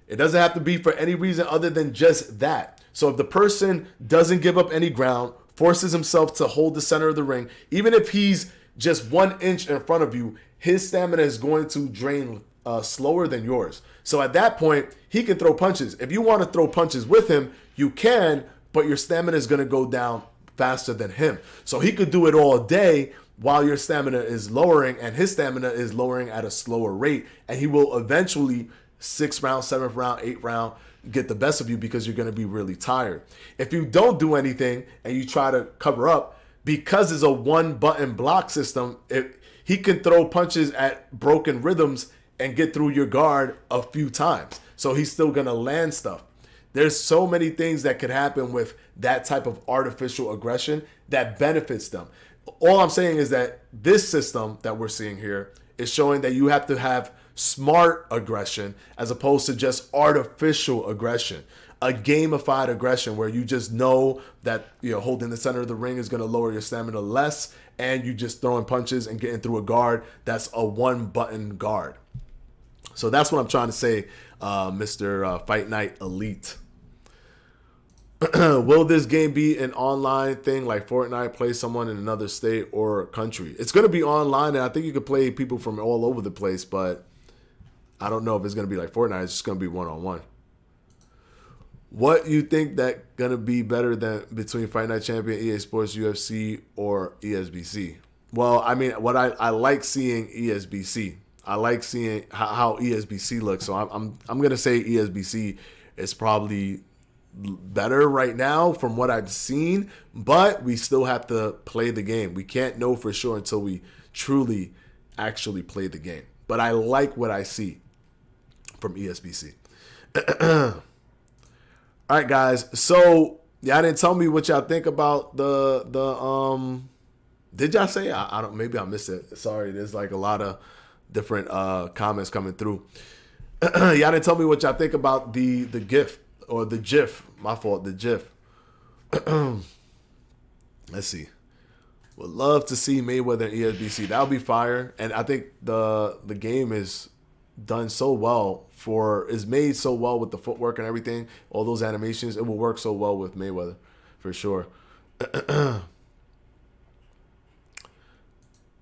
It doesn't have to be for any reason other than just that. So if the person doesn't give up any ground, forces himself to hold the center of the ring, even if he's just 1 inch in front of you, his stamina is going to drain slower than yours. So at that point, he can throw punches. If you want to throw punches with him, you can, but your stamina is going to go down faster than him. So he could do it all day while your stamina is lowering, and his stamina is lowering at a slower rate, and he will eventually 6th round, 7th round, 8th round get the best of you because you're going to be really tired. If you don't do anything and you try to cover up, because it's a one button block system, he can throw punches at broken rhythms and get through your guard a few times. So he's still going to land stuff. There's so many things that could happen with that type of artificial aggression that benefits them. All I'm saying is that this system that we're seeing here is showing that you have to have smart aggression as opposed to just artificial aggression, a gamified aggression where you just know that, you know, holding the center of the ring is going to lower your stamina less, and you just throwing punches and getting through a guard that's a one button guard. So that's what I'm trying to say, Mr. Fight Night Elite. Will this game be an online thing like Fortnite, play someone in another state or country? It's going to be online, and I think you could play people from all over the place, but I don't know if it's going to be like Fortnite. It's just going to be one-on-one. What you think that going to be better than between Fight Night Champion, EA Sports, UFC, or ESBC? Well, I mean, what I like seeing ESBC. I like seeing how ESBC looks. So I'm going to say ESBC is probably better right now from what I've seen, but we still have to play the game. We can't know for sure until we truly actually play the game. But I like what I see from ESBC. All right, guys. So y'all didn't tell me what y'all think about the did y'all say? I don't, maybe I missed it. Sorry, there's like a lot of different comments coming through. Y'all didn't tell me what y'all think about the GIF or the GIF. My fault, the GIF. Let's see. Would love to see Mayweather and ESBC. That would be fire. And I think the game is done so well is made so well with the footwork and everything. All those animations, it will work so well with Mayweather for sure.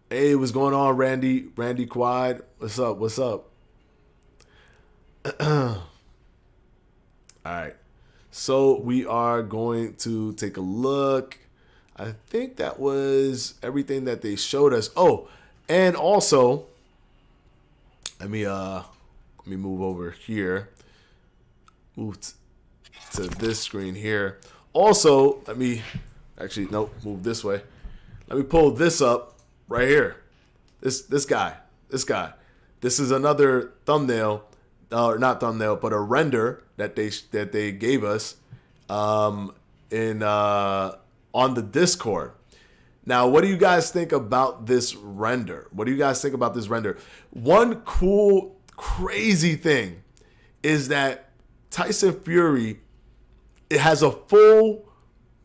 Hey, what's going on, Randy? Randy Quad. What's up? What's up? All right. So we are going to take a look. I think that was everything that they showed us. Oh, and also, let me move over here. Move to this screen here. Also, move this way. Let me pull this up right here. This guy. This is another thumbnail, or not thumbnail, but a render that they gave us on the Discord. Now, what do you guys think about this render? One cool, crazy thing is that Tyson Fury, it has a full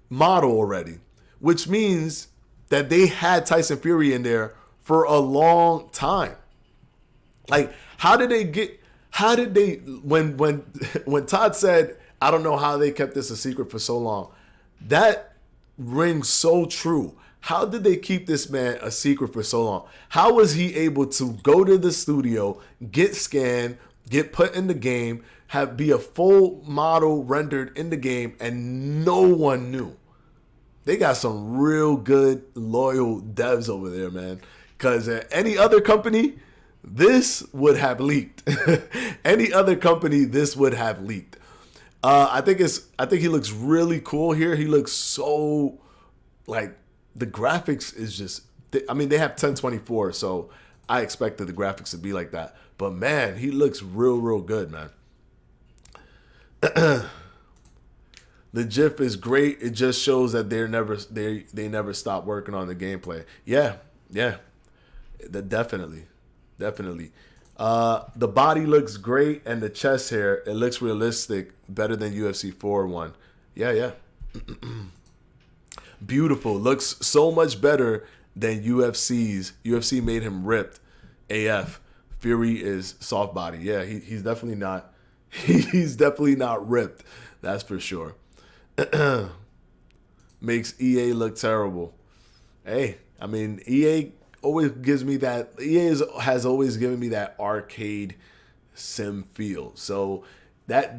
model already, which means that they had Tyson Fury in there for a long time. Like, when Todd said, I don't know how they kept this a secret for so long, that rings so true. How did they keep this man a secret for so long? How was he able to go to the studio, get scanned, get put in the game, be a full model rendered in the game, and no one knew? They got some real good, loyal devs over there, man. Because any other company, this would have leaked. Any other company, this would have leaked. I think he looks really cool here. He looks so, like, the graphics is just, they have 1024, so I expected the graphics to be like that. But man, he looks real good, man. The GIF is great. It just shows that they never stop working on the gameplay. Yeah. Definitely. The body looks great, and the chest hair, it looks realistic, better than UFC 4 one. Yeah. Beautiful. Looks so much better than UFC's. UFC made him ripped AF. Fury is soft body. Yeah, he's definitely not. He's definitely not ripped. That's for sure. Makes EA look terrible. Hey, EA always gives me that. Has always given me that arcade sim feel. So that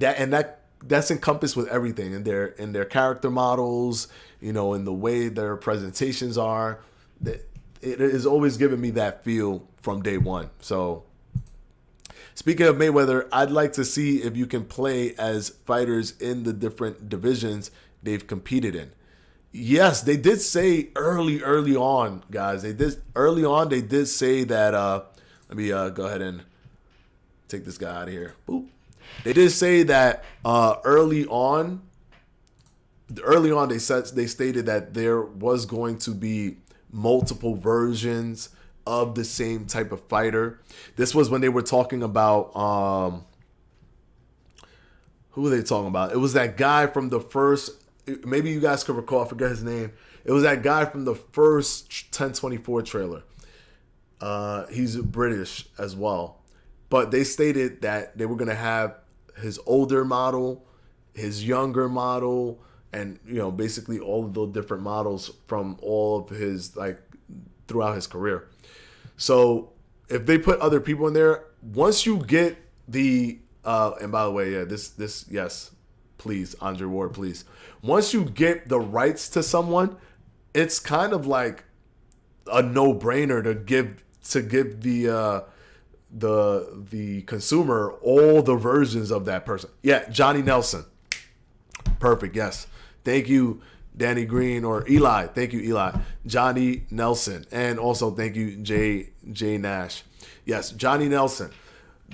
encompassed with everything in their character models, you know, in the way their presentations are. That it has always given me that feel from day one. So speaking of Mayweather, I'd like to see if you can play as fighters in the different divisions they've competed in. Yes, they did say early on, guys. They did say that. Let me go ahead and take this guy out of here. Boop. They did say that early on. They stated that there was going to be multiple versions of the same type of fighter. This was when they were talking about who were they talking about? It was that guy from the first. Maybe you guys could recall. I forget his name. It was that guy from the first 1024 trailer. He's British as well. But they stated that they were going to have his older model, his younger model, and, you know, basically all of those different models from all of his, like, throughout his career. So if they put other people in there, once you get the, and by the way, yeah, this, yes, please, Andre Ward, please. Once you get the rights to someone, it's kind of like a no-brainer to give the consumer all the versions of that person. Yeah, Johnny Nelson. Perfect, yes. Thank you, Danny Green, or Eli. Thank you, Eli. Johnny Nelson. And also thank you, Jay Nash. Yes, Johnny Nelson.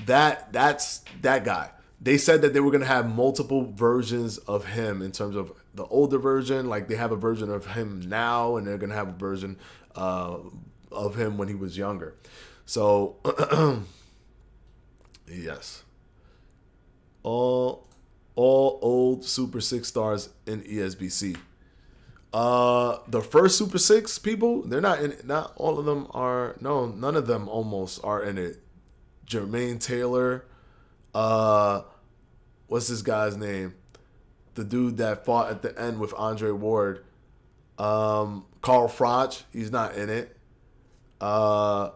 That's that guy. They said that they were going to have multiple versions of him in terms of the older version. Like, they have a version of him now, and they're going to have a version of him when he was younger. So, yes. All old Super 6 stars in ESBC. The first Super 6 people, they're not in it. Not all of them are. No, none of them almost are in it. Jermaine Taylor. What's this guy's name? The dude that fought at the end with Andre Ward. Carl Froch, he's not in it. Yeah,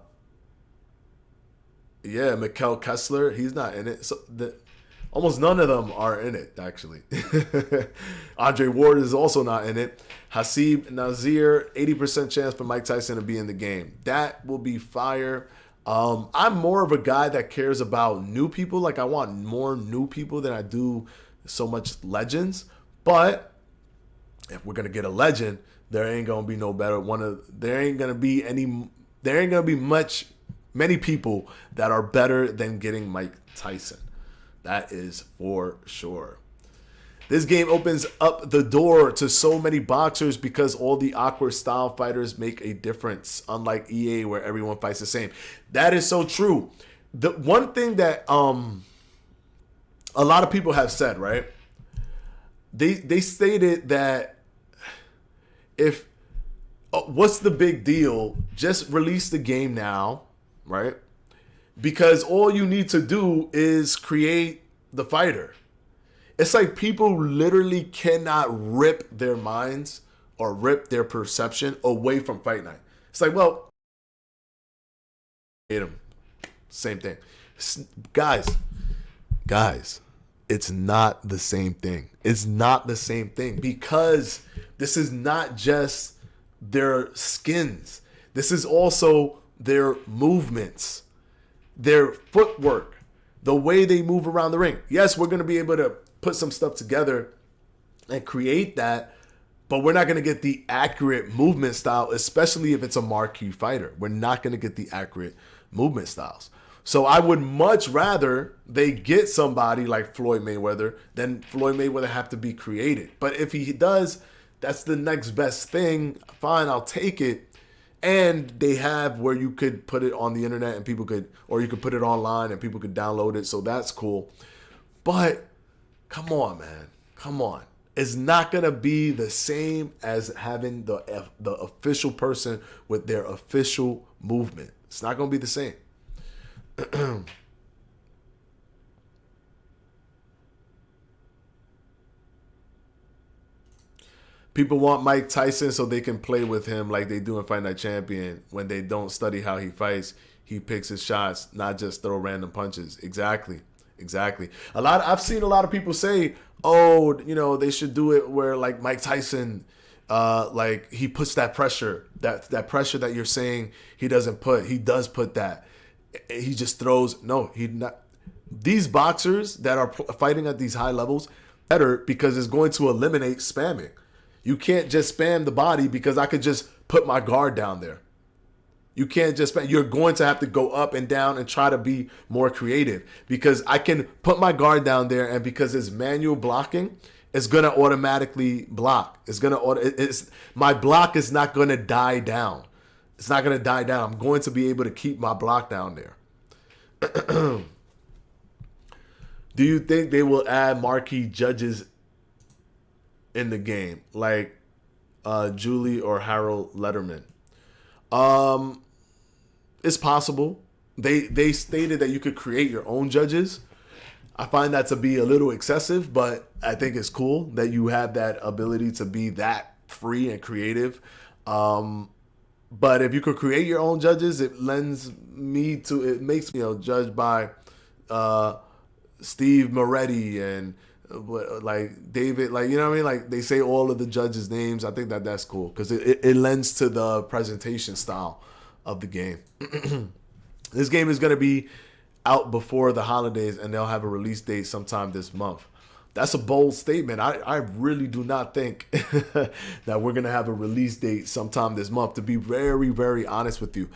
Mikkel Kessler, he's not in it. So almost none of them are in it, actually. Andre Ward is also not in it. Hasib Nazir, 80% chance for Mike Tyson to be in the game. That will be fire. I'm more of a guy that cares about new people. Like, I want more new people than I do so much legends. But if we're gonna get a legend, there ain't gonna be no better there ain't gonna be many people that are better than getting Mike Tyson. That is for sure. This game opens up the door to so many boxers because all the awkward style fighters make a difference, unlike EA where everyone fights the same. That is so true. The one thing that a lot of people have said, right? They stated that if what's the big deal? Just release the game now, right? Because all you need to do is create the fighter. It's like people literally cannot rip their minds or rip their perception away from Fight Night. It's like, well, hate them. Same thing. Guys, it's not the same thing. It's not the same thing because this is not just their skins. This is also their movements, their footwork, the way they move around the ring. Yes, we're going to be able to put some stuff together and create that, but we're not going to get the accurate movement style, especially if it's a marquee fighter. We're not going to get the accurate movement styles. So I would much rather they get somebody like Floyd Mayweather than Floyd Mayweather have to be created. But if he does, that's the next best thing. Fine, I'll take it. And they have where you could put it on the internet and people could, or you could put it online and people could download it. So that's cool. But come on, man. Come on. It's not going to be the same as having the official person with their official movement. It's not going to be the same. People want Mike Tyson so they can play with him like they do in Fight Night Champion. When they don't study how he fights, he picks his shots, not just throw random punches. Exactly. Exactly. I've seen a lot of people say, "Oh, they should do it where like Mike Tyson, like he puts that pressure, that pressure that you're saying he doesn't put. He does put that. He just throws. No, he not. These boxers that are fighting at these high levels better because it's going to eliminate spamming. You can't just spam the body because I could just put my guard down there. You can't just spam. You're going to have to go up and down and try to be more creative because I can put my guard down there, and because it's manual blocking, it's going to automatically block. My block is not going to die down. It's not going to die down. I'm going to be able to keep my block down there. Do you think they will add marquee judges in the game, like Julie or Harold Letterman? It's possible. They stated that you could create your own judges. I find that to be a little excessive, but I think it's cool that you have that ability to be that free and creative. But if you could create your own judges, it makes me judged by Steve Moretti and like David, like, you know what I mean? Like they say all of the judges' names. I think that's cool because it lends to the presentation style of the game. This game is going to be out before the holidays, and they'll have a release date sometime this month. That's a bold statement. I really do not think that we're going to have a release date sometime this month, to be very, very honest with you.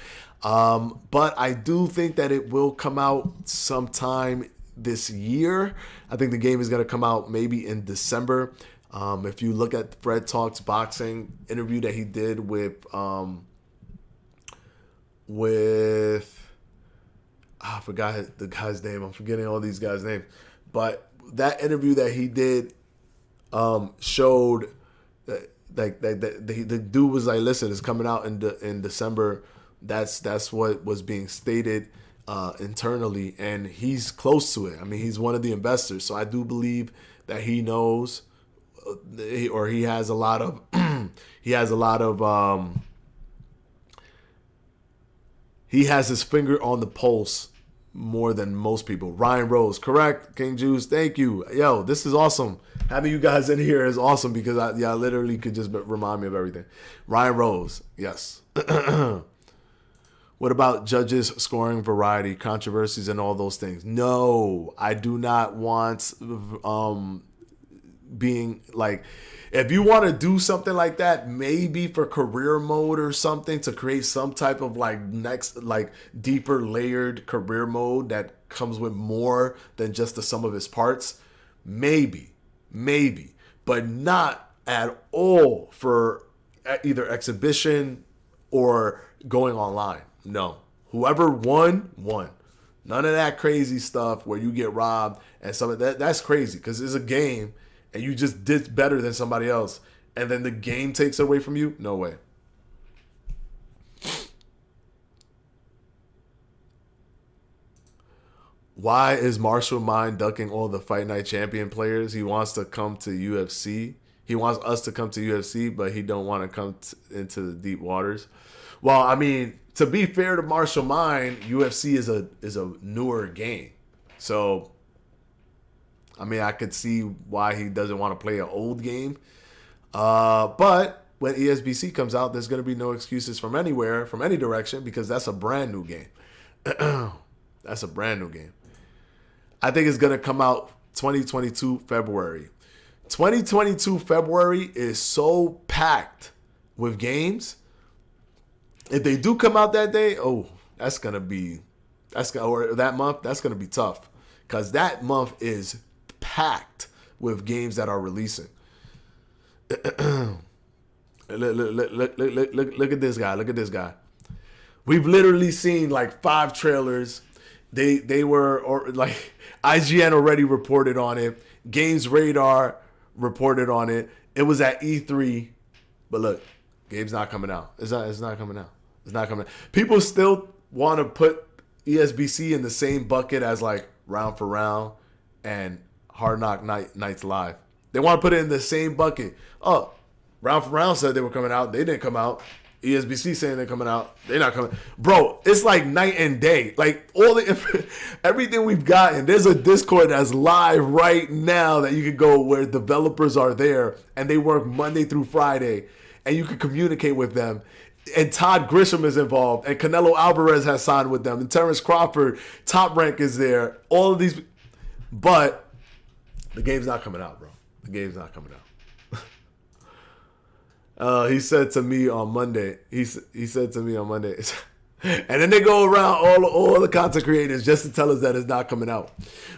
But I do think that it will come out sometime this year. I think the game is going to come out maybe in December. If you look at Fred Talks Boxing interview that he did with I forgot the guy's name. I'm forgetting all these guys' names. But that interview that he did showed that the dude was like, listen, it's coming out in December. That's what was being stated internally, and he's close to it. I mean, he's one of the investors, so I do believe that he knows, or he has a lot of he has his finger on the pulse more than most people. Ryan Rose, correct? King Juice, thank you. Yo, this is awesome. Having you guys in here is awesome because I literally could just remind me of everything. Ryan Rose, yes. What about judges scoring variety, controversies, and all those things? No, I do not want being like, if you want to do something like that, maybe for career mode or something, to create some type of deeper layered career mode that comes with more than just the sum of its parts, maybe, but not at all for either exhibition or going online. No, whoever won. None of that crazy stuff where you get robbed and some of that. That's crazy because it's a game and you just did better than somebody else, and then the game takes it away from you. No way. Why is Marshall Mind ducking all the Fight Night champion players? He wants to come to UFC. He wants us to come to UFC, but he don't want to come into the deep waters. Well, I mean, to be fair to Marshall Mind, UFC is a newer game. So, I mean, I could see why he doesn't want to play an old game. But when ESBC comes out, there's going to be no excuses from anywhere, from any direction, because that's a brand new game. That's a brand new game. I think it's going to come out 2022 February. 2022 February is so packed with games. If they do come out that day, or that month, that's going to be tough. Because that month is packed with games that are releasing. Look at this guy. Look at this guy. We've literally seen like 5 trailers. They were, or like IGN already reported on it. Games Radar reported on it. It was at E3. But look, game's not coming out. It's not coming out. It's not coming out. People still want to put ESBC in the same bucket as like Round for Round and Hard Knock Nights Live. They want to put it in the same bucket. Oh, Round for Round said they were coming out. They didn't come out. ESBC saying they're coming out. They're not coming. Bro, it's like night and day. Like everything we've gotten. There's a Discord that's live right now that you can go where developers are there and they work Monday through Friday and you can communicate with them. And Todd Grisham is involved and Canelo Alvarez has signed with them and Terrence Crawford, Top Rank is there. All of these, but the game's not coming out, bro. The game's not coming out. He said to me on Monday, he said to me on Monday, and then they go around all the content creators just to tell us that it's not coming out.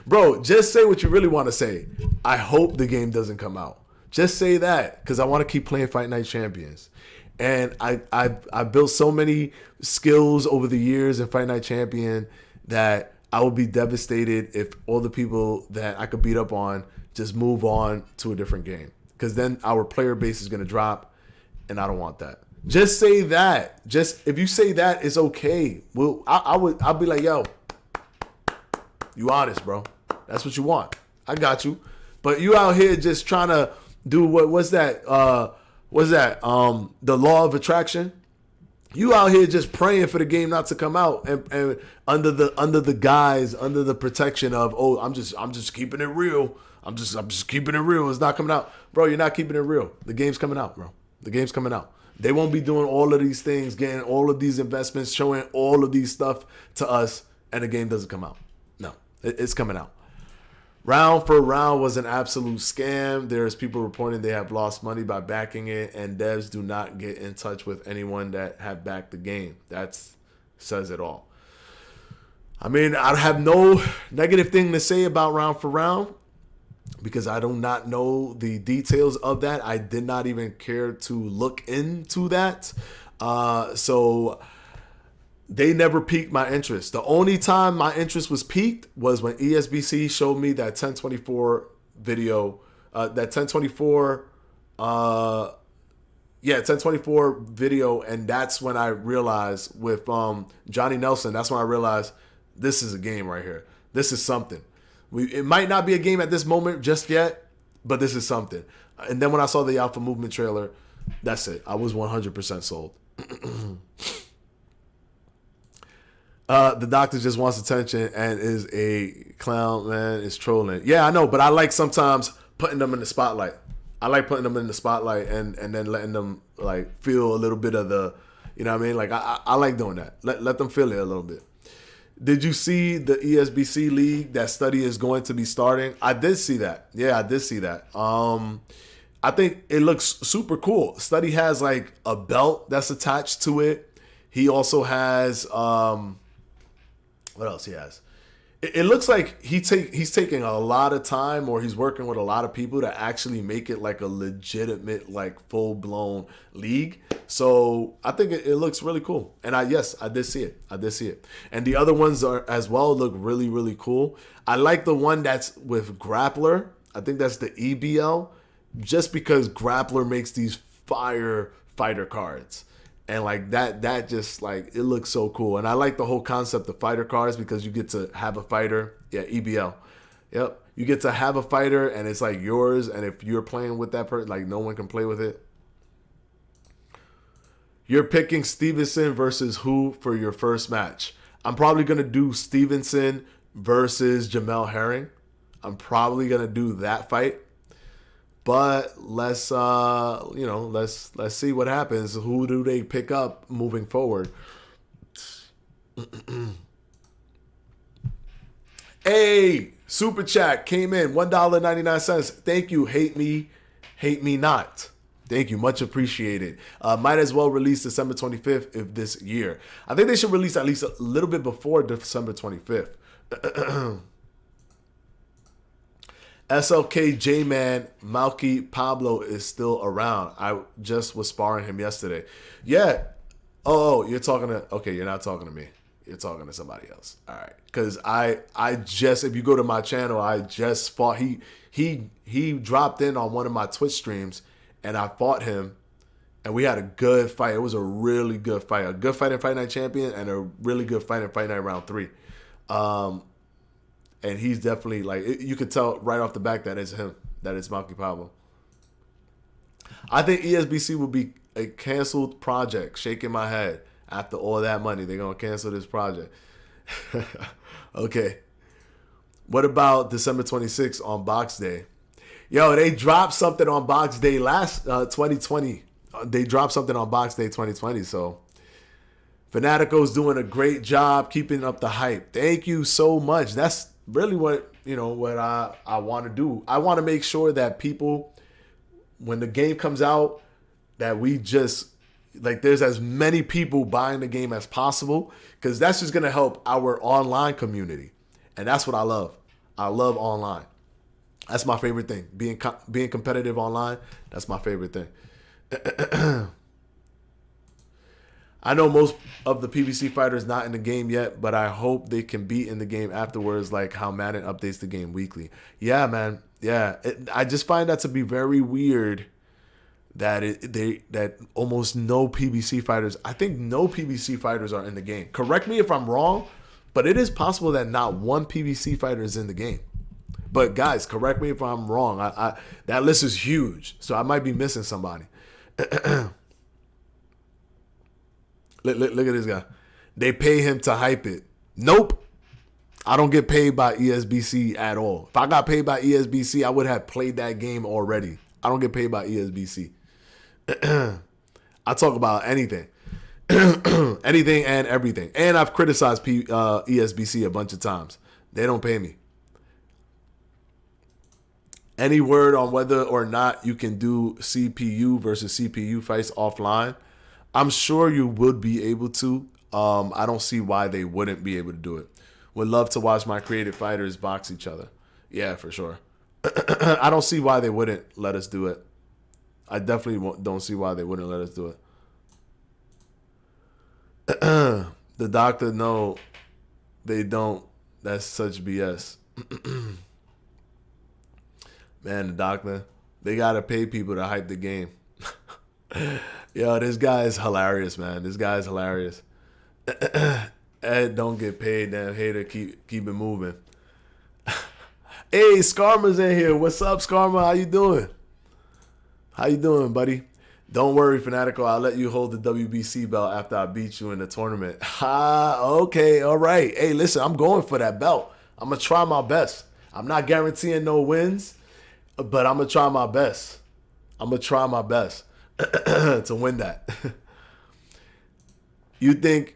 Bro, just say what you really want to say. I hope the game doesn't come out. Just say that, because I want to keep playing Fight Night Champions. And I built so many skills over the years in Fight Night Champion that I would be devastated if all the people that I could beat up on just move on to a different game. Because then our player base is going to drop. And I don't want that. Just say that. Just if you say that, it's okay. I'll be like, yo, you honest, bro. That's what you want. I got you. But you out here just trying to do what's that? The law of attraction. You out here just praying for the game not to come out and under the guise, under the protection of, oh, I'm just keeping it real. I'm just keeping it real. It's not coming out. Bro, you're not keeping it real. The game's coming out, bro. The game's coming out. They won't be doing all of these things, getting all of these investments, showing all of these stuff to us, and the game doesn't come out. No, it's coming out. Round for Round was an absolute scam. There's people reporting they have lost money by backing it, and devs do not get in touch with anyone that have backed the game. That says it all. I mean, I have no negative thing to say about Round for Round, because I do not know the details of that. I did not even care to look into that. So they never piqued my interest. The only time my interest was piqued was when ESBC showed me that 1024 video, that 1024, 1024 video. And that's when I realized with Johnny Nelson, that's when I realized this is a game right here. This is something. It might not be a game at this moment just yet, but this is something. And then when I saw the Alpha Movement trailer, that's it. I was 100% sold. The doctor just wants attention and is a clown, man, is trolling. Yeah, I know, but I like sometimes putting them in the spotlight. I like putting them in the spotlight and then letting them like feel a little bit of the, you know what I mean? Like I like doing that. Let them feel it a little bit. Did you see the ESBC league? That study is going to be starting. I did see that. Yeah, I did see that. I think it looks super cool. Study has like a belt that's attached to it. He also has what else he has? It looks like he's taking a lot of time, or he's working with a lot of people to actually make it like a legitimate, like full-blown league. So I think it looks really cool. And I did see it. And the other ones are as well look really, really cool. I like the one that's with Grappler. I think that's the EBL, just because Grappler makes these fire fighter cards. And like that just like, it looks so cool. And I like the whole concept of fighter cards because you get to have a fighter. Yeah, EBL. Yep. You get to have a fighter and it's like yours. And if you're playing with that person, like no one can play with it. You're picking Stevenson versus who for your first match? I'm probably going to do Stevenson versus Jamel Herring. I'm probably going to do that fight. But let's see what happens. Who do they pick up moving forward? Hey, super chat came in, $1.99. Thank you. Hate me not. Thank you, much appreciated. Might as well release December 25th of this year. I think they should release at least a little bit before December 25th. SLK J-Man, Malky Pablo is still around. I just was sparring him yesterday. Yeah. Oh, you're talking to, okay, you're not talking to me. You're talking to somebody else. All right. Because I just, if you go to my channel, I just fought, he dropped in on one of my Twitch streams and I fought him and we had a good fight. It was a really good fight. A good fight in Fight Night Champion and a really good fight in Fight Night Round 3. And he's definitely like, you could tell right off the back that it's him, that it's Malky Pablo. I think ESBC will be a canceled project. Shaking my head. After all that money, they're going to cancel this project. Okay. What about December 26th on Box Day? Yo, they dropped something on Box Day last 2020. They dropped something on Box Day 2020. So Fanatico's doing a great job keeping up the hype. Thank you so much. That's really what I want to do. I want to make sure that people, when the game comes out, that we just there's as many people buying the game as possible, because that's just gonna help our online community, and that's what I love. I love online. That's my favorite thing. Being competitive online, that's my favorite thing. I know most of the PBC fighters not in the game yet, but I hope they can be in the game afterwards, like how Madden updates the game weekly. Yeah, man. Yeah, I just find that to be very weird that that almost no PBC fighters. I think no PBC fighters are in the game. Correct me if I'm wrong, but it is possible that not one PBC fighter is in the game. But guys, correct me if I'm wrong. That list is huge, so I might be missing somebody. Look at this guy. They pay him to hype it. Nope. I don't get paid by ESBC at all. If I got paid by ESBC, I would have played that game already. I don't get paid by ESBC. I talk about anything. Anything and everything. And I've criticized ESBC a bunch of times. They don't pay me. Any word on whether or not you can do CPU versus CPU fights offline? I'm sure you would be able to. I don't see why they wouldn't be able to do it. Would love to watch my creative fighters box each other. Yeah, for sure. I don't see why they wouldn't let us do it. I definitely don't see why they wouldn't let us do it. The doctor, no, they don't. That's such BS. Man, the doctor, they got to pay people to hype the game. Yo, this guy is hilarious, man. This guy is hilarious. Ed don't get paid, damn hater. Keep it moving. Hey, Skarma's in here. What's up, Skarma? How you doing? How you doing, buddy? Don't worry, Fanatico. I'll let you hold the WBC belt after I beat you in the tournament. Okay, all right. Hey, listen, I'm going for that belt. I'm going to try my best. I'm not guaranteeing no wins, but I'm going to try my best. I'm going to try my best to win that. You think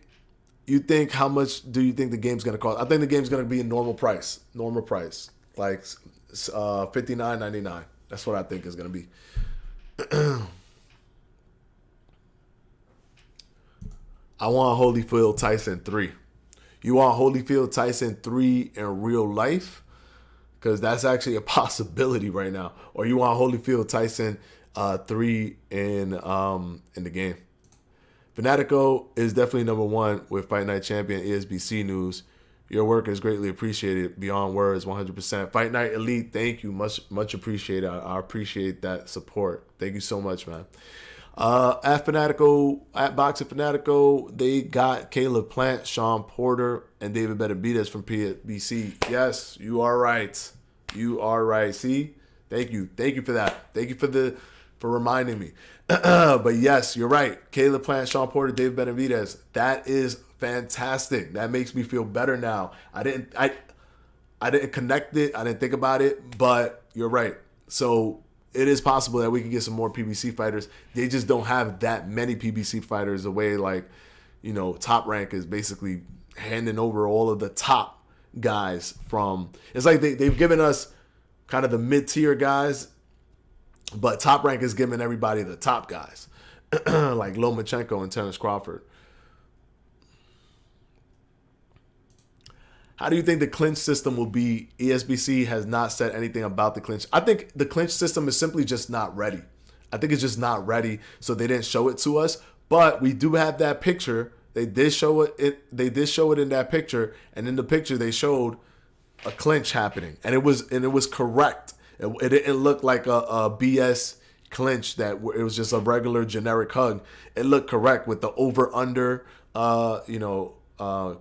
how much do you think the game's going to cost? I think the game's going to be a normal price. Normal price. Like $59.99. That's what I think is going to be. I want Holyfield Tyson 3. You want Holyfield Tyson 3 in real life? Because that's actually a possibility right now. Or you want Holyfield Tyson 3 in the game. Fanatico is definitely number one with Fight Night Champion ESBC news. Your work is greatly appreciated beyond words, 100%. Fight Night Elite, thank you. Much appreciated. I appreciate that support. Thank you so much, man. At Boxing Fanatico, they got Caleb Plant, Sean Porter, and David Benavidez from PBC. Yes, you are right. You are right. See? Thank you. Thank you for that. Thank you for reminding me. But yes, you're right. Caleb Plant, Sean Porter, David Benavidez. That is fantastic. That makes me feel better now. I didn't connect it. I didn't think about it, but you're right. So it is possible that we can get some more PBC fighters. They just don't have that many PBC fighters the way, like, Top Rank is basically handing over all of the top guys from. It's like they've given us kind of the mid-tier guys, but Top Rank is giving everybody the top guys, like Lomachenko and Terence Crawford. How do you think the clinch system will be? ESBC has not said anything about the clinch. I think the clinch system is simply just not ready. I think it's just not ready, so they didn't show it to us. But we do have that picture. They did show it. They did show it in that picture, and in the picture they showed a clinch happening, and it was correct. It didn't look like a BS clinch that it was just a regular generic hug. It looked correct with the over under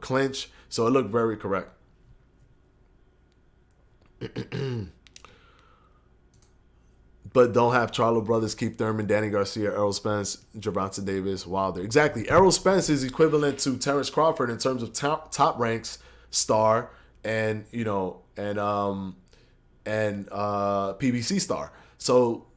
clinch. So it looked very correct. but don't have Charlo brothers, Keith Thurman, Danny Garcia, Errol Spence, Gervonta Davis, Wilder. Exactly. Errol Spence is equivalent to Terrence Crawford in terms of top ranks, star, and PBC star. So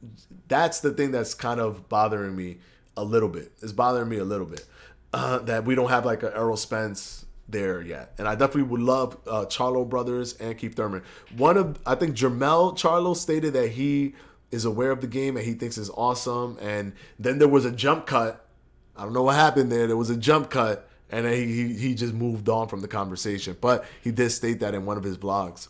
that's the thing that's kind of bothering me a little bit. It's bothering me a little bit that we don't have like a Errol Spence there yet. And I definitely would love Charlo brothers and Keith Thurman. I think Jermell Charlo stated that he is aware of the game and he thinks it's awesome. And then there was a jump cut. I don't know what happened there. There was a jump cut, and then he just moved on from the conversation. But he did state that in one of his blogs.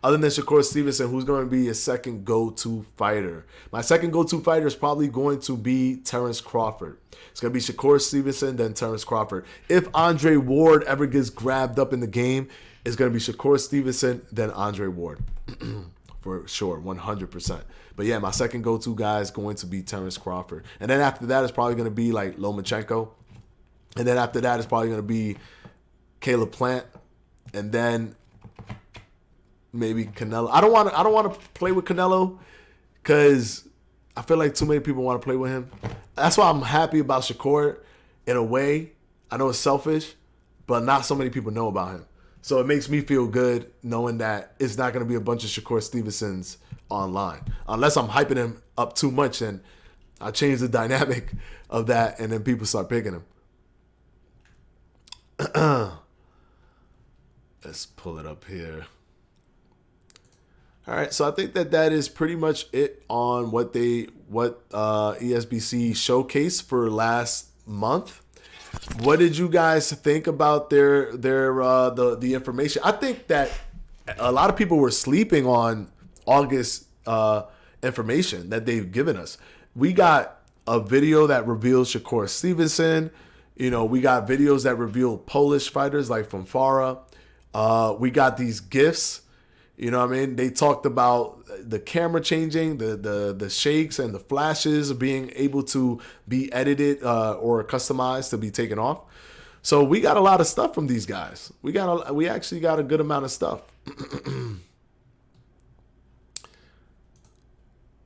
Other than Shakur Stevenson, who's going to be his second go-to fighter? My second go-to fighter is probably going to be Terrence Crawford. It's going to be Shakur Stevenson, then Terrence Crawford. If Andre Ward ever gets grabbed up in the game, it's going to be Shakur Stevenson, then Andre Ward. For sure, 100%. But yeah, my second go-to guy is going to be Terrence Crawford. And then after that, it's probably going to be like Lomachenko. And then after that, it's probably going to be Caleb Plant. And then maybe Canelo. I don't want to play with Canelo because I feel like too many people want to play with him. That's why I'm happy about Shakur in a way. I know it's selfish, but not so many people know about him. So it makes me feel good knowing that it's not going to be a bunch of Shakur Stevensons online. Unless I'm hyping him up too much and I change the dynamic of that and then people start picking him. Let's pull it up here. All right, so I think that is pretty much it on what ESBC showcased for last month. What did you guys think about the information? I think that a lot of people were sleeping on August information that they've given us. We got a video that reveals Shakur Stevenson. We got videos that reveal Polish fighters like from Farah. We got these GIFs. You know what I mean? They talked about the camera changing, the shakes and the flashes being able to be edited or customized to be taken off. So we got a lot of stuff from these guys. We actually got a good amount of stuff.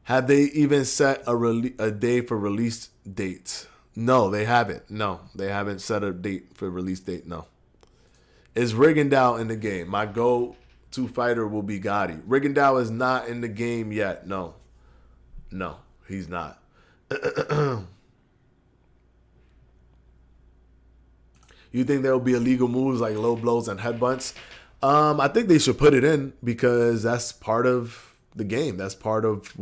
Have they even set a day for release dates? No, they haven't. No, they haven't set a date for release date. No. Is Rigondeaux in the game? My go-to fighter will be Gotti. Rigondeaux is not in the game yet. No, he's not. You think there will be illegal moves like low blows and headbutts? I think they should put it in because that's part of the game. That's part of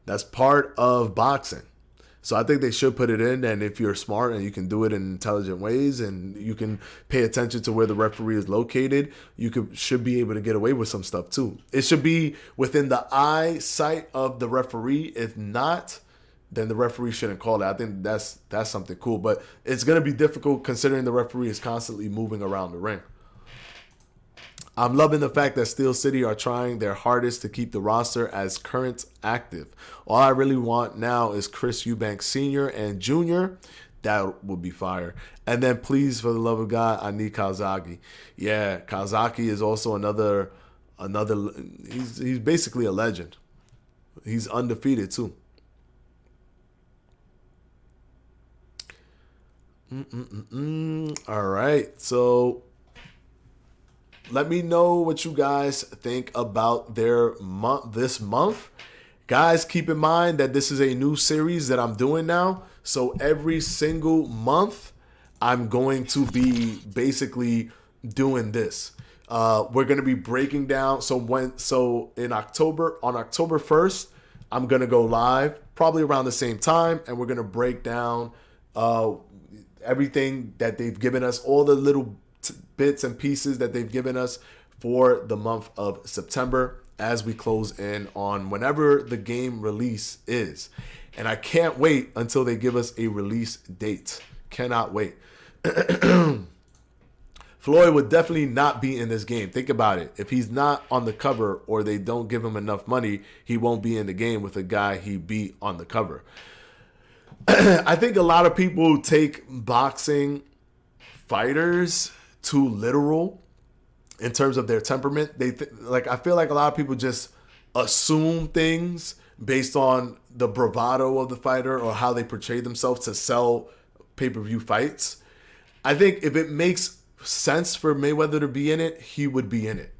that's part of boxing. So I think they should put it in, and if you're smart and you can do it in intelligent ways and you can pay attention to where the referee is located, you should be able to get away with some stuff too. It should be within the eyesight of the referee. If not, then the referee shouldn't call it. I think that's something cool, but it's going to be difficult considering the referee is constantly moving around the ring. I'm loving the fact that Steel City are trying their hardest to keep the roster as current active. All I really want now is Chris Eubanks Sr. and Jr. That would be fire. And then please, for the love of God, I need Kazaki. Yeah, Kazaki is also another. He's basically a legend. He's undefeated too. All right, so let me know what you guys think about this month. Guys, keep in mind that this is a new series that I'm doing now. So every single month, I'm going to be basically doing this. We're going to be breaking down. So in October, on October 1st, I'm going to go live probably around the same time. And we're going to break down everything that they've given us, all the little bits and pieces that they've given us for the month of September as we close in on whenever the game release is. And I can't wait until they give us a release date. Cannot wait. Floyd would definitely not be in this game. Think about it. If he's not on the cover or they don't give him enough money, he won't be in the game with a guy he beat on the cover. I think a lot of people take boxing fighters too literal in terms of their temperament. I feel like a lot of people just assume things based on the bravado of the fighter or how they portray themselves to sell pay-per-view fights. I think if it makes sense for Mayweather to be in it, he would be in it.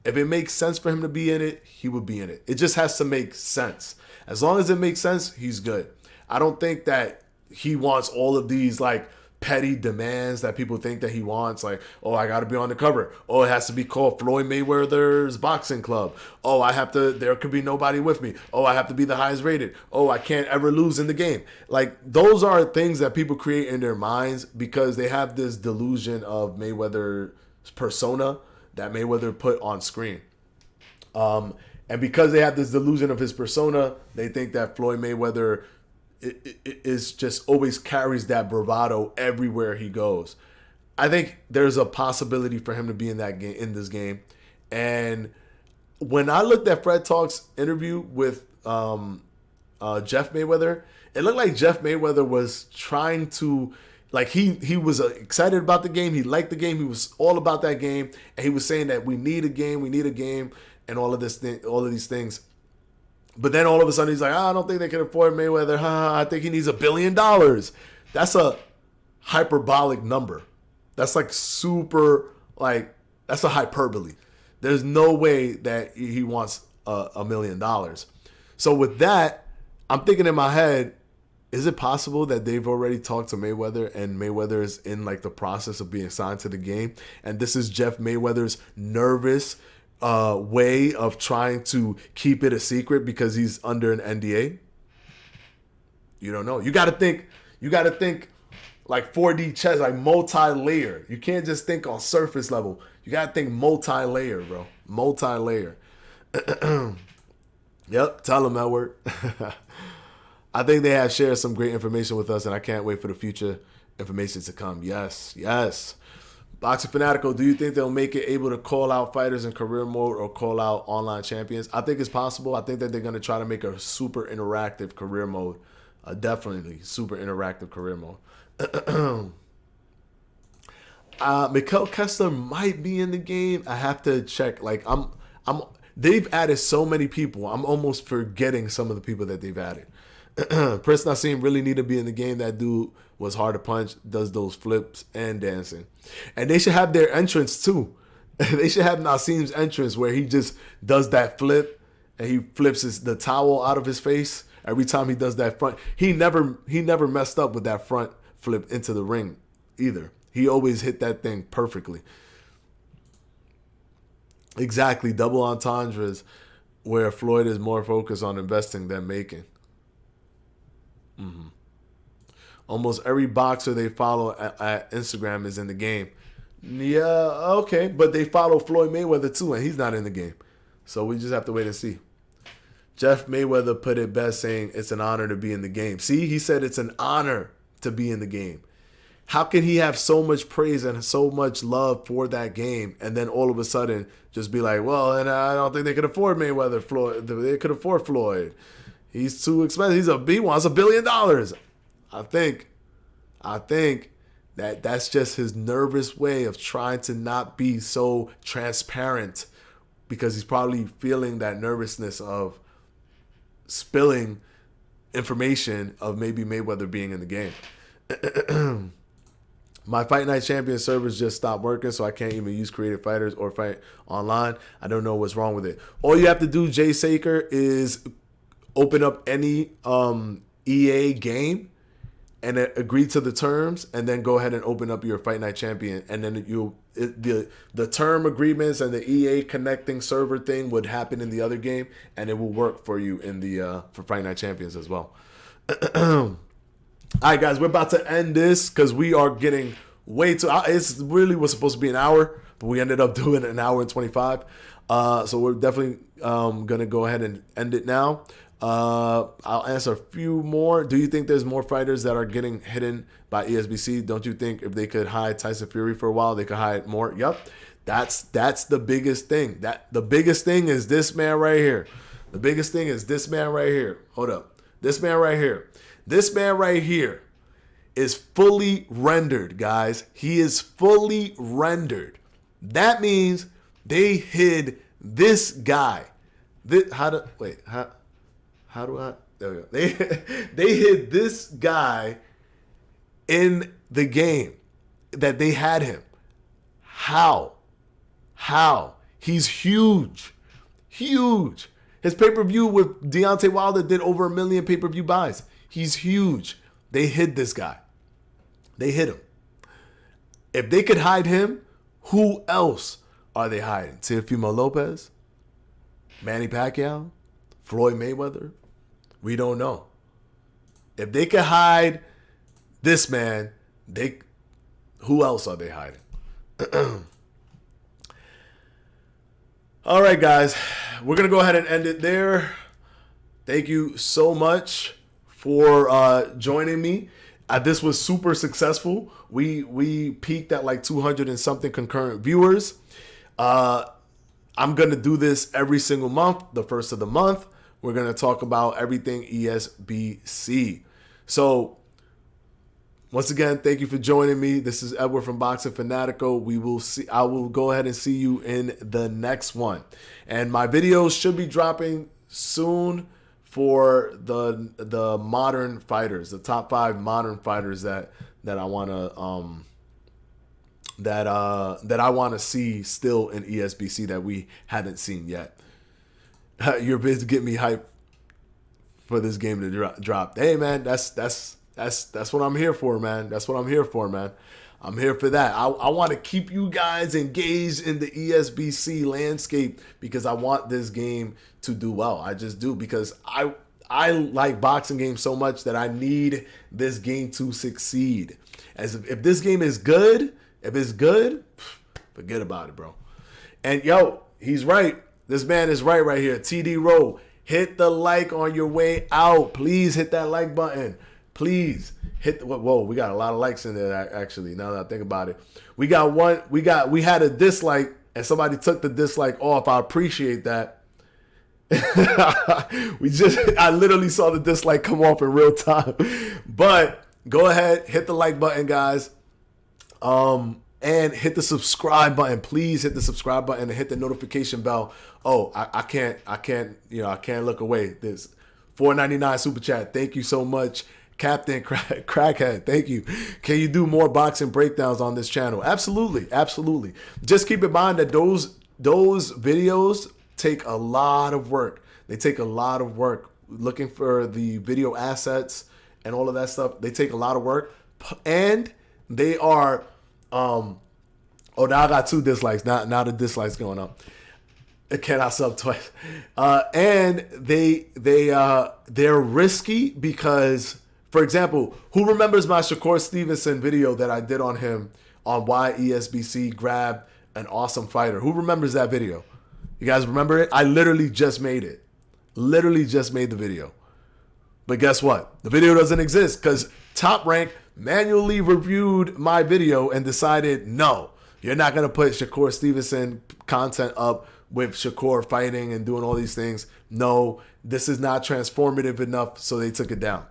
If it makes sense for him to be in it, he would be in it. It just has to make sense. As long as it makes sense, he's good. I don't think that he wants all of these like petty demands that people think that he wants. Like, oh, I got to be on the cover. Oh, it has to be called Floyd Mayweather's Boxing Club. Oh, there could be nobody with me. Oh, I have to be the highest rated. Oh, I can't ever lose in the game. Like, those are things that people create in their minds because they have this delusion of Mayweather's persona that Mayweather put on screen. And because they have this delusion of his persona, they think that Floyd Mayweather is just always carries that bravado everywhere he goes. I think there's a possibility for him to be in that game, in this game. And when I looked at Fred Talk's interview with Jeff Mayweather, it looked like Jeff Mayweather was trying to, like, he was excited about the game. He liked the game. He was all about that game, and he was saying that we need a game, and all of these things. But then all of a sudden he's like, I don't think they can afford Mayweather. I think he needs $1 billion. That's a hyperbolic number. That's like super, like, that's a hyperbole. There's no way that he wants $1 million. So with that, I'm thinking in my head, is it possible that they've already talked to Mayweather and Mayweather is in like the process of being signed to the game? And this is Jeff Mayweather's nervous way of trying to keep it a secret because he's under an NDA? You don't know. You got to think like 4D chess, like multi-layer. You can't just think on surface level. You got to think multi-layer, bro. Multi-layer. Yep, tell them, Edward. I think they have shared some great information with us, and I can't wait for the future information to come. Yes. Boxing Fanatico, do you think they'll make it able to call out fighters in career mode or call out online champions? I think it's possible. I think that they're going to try to make a super interactive career mode. Definitely super interactive career mode. Mikkel Kessler might be in the game. I have to check. Like, they've added so many people. I'm almost forgetting some of the people that they've added. Prince Nassim really need to be in the game. That dude was hard to punch, does those flips and dancing. And they should have their entrance too. They should have Nassim's entrance where he just does that flip and he flips the towel out of his face every time he does that front. He never messed up with that front flip into the ring either. He always hit that thing perfectly. Exactly, double entendres where Floyd is more focused on investing than making. Almost every boxer they follow at Instagram is in the game. Yeah, okay, but they follow Floyd Mayweather too, and he's not in the game. So we just have to wait and see. Jeff Mayweather put it best, saying it's an honor to be in the game. See, he said it's an honor to be in the game. How can he have so much praise and so much love for that game, and then all of a sudden just be like, well, and I don't think they could afford Mayweather. Floyd, they could afford Floyd. He's too expensive. He wants $1 billion. I think that's just his nervous way of trying to not be so transparent because he's probably feeling that nervousness of spilling information of maybe Mayweather being in the game. My Fight Night Champion servers just stopped working, so I can't even use Creative Fighters or Fight Online. I don't know what's wrong with it. All you have to do, Jay Saker, is open up any EA game and agree to the terms, and then go ahead and open up your Fight Night Champion, and then the term agreements and the EA connecting server thing would happen in the other game, and it will work for you in the for Fight Night Champions as well. All right, guys, we're about to end this because we are getting way too. It really was supposed to be an hour, but we ended up doing an hour and 25. So we're definitely gonna go ahead and end it now. I'll answer a few more. Do you think there's more fighters that are getting hidden by ESBC? Don't you think if they could hide Tyson Fury for a while, they could hide more? Yep. That's the biggest thing. The biggest thing is this man right here. The biggest thing is this man right here. Hold up. This man right here. This man right here is fully rendered, guys. He is fully rendered. That means they hid this guy How do I? There we go. They hit this guy in the game that they had him. How? He's huge. His pay-per-view with Deontay Wilder did over 1 million pay-per-view buys. He's huge. They hid this guy. They hit him. If they could hide him, who else are they hiding? Teofimo Lopez? Manny Pacquiao? Floyd Mayweather? We don't know. If they could hide this man, who else are they hiding? All right, guys. We're going to go ahead and end it there. Thank you so much for joining me. This was super successful. We peaked at like 200 and something concurrent viewers. I'm going to do this every single month, the first of the month. We're going to talk about everything ESBC. So, once again, thank you for joining me. This is Edward from Boxing Fanatico. I will go ahead and see you in the next one. And my videos should be dropping soon for the modern fighters, the top 5 modern fighters that I want to see still in ESBC that we haven't seen yet. Your vids get me hyped for this game to drop. Hey man, that's what I'm here for, man. I'm here for that. I want to keep you guys engaged in the ESBC landscape because I want this game to do well. I just do, because I like boxing games so much that I need this game to succeed. If this game is good, forget about it, bro. And yo, he's right. This man is right here. TD Rowe, hit the like on your way out. Please hit that like button. Please hit. Whoa, we got a lot of likes in there. Actually, now that I think about it, we had a dislike and somebody took the dislike off. I appreciate that. I literally saw the dislike come off in real time. But go ahead, hit the like button, guys. And hit the subscribe button. Please hit the subscribe button and hit the notification bell. Oh, I can't look away. This $4.99 super chat. Thank you so much, Captain Crackhead. Thank you. Can you do more boxing breakdowns on this channel? Absolutely. Just keep in mind that those videos take a lot of work. They take a lot of work looking for the video assets and all of that stuff. They take a lot of work, and they are now I got 2 dislikes. Now the dislikes going up. Can I sub twice? And they're risky because, for example, who remembers my Shakur Stevenson video that I did on him on why ESBC grabbed an awesome fighter? Who remembers that video? You guys remember it? I literally just made it. Literally just made the video. But guess what? The video doesn't exist because Top Rank manually reviewed my video and decided, no, you're not going to put Shakur Stevenson content up with Shakur fighting and doing all these things. No, this is not transformative enough, so they took it down.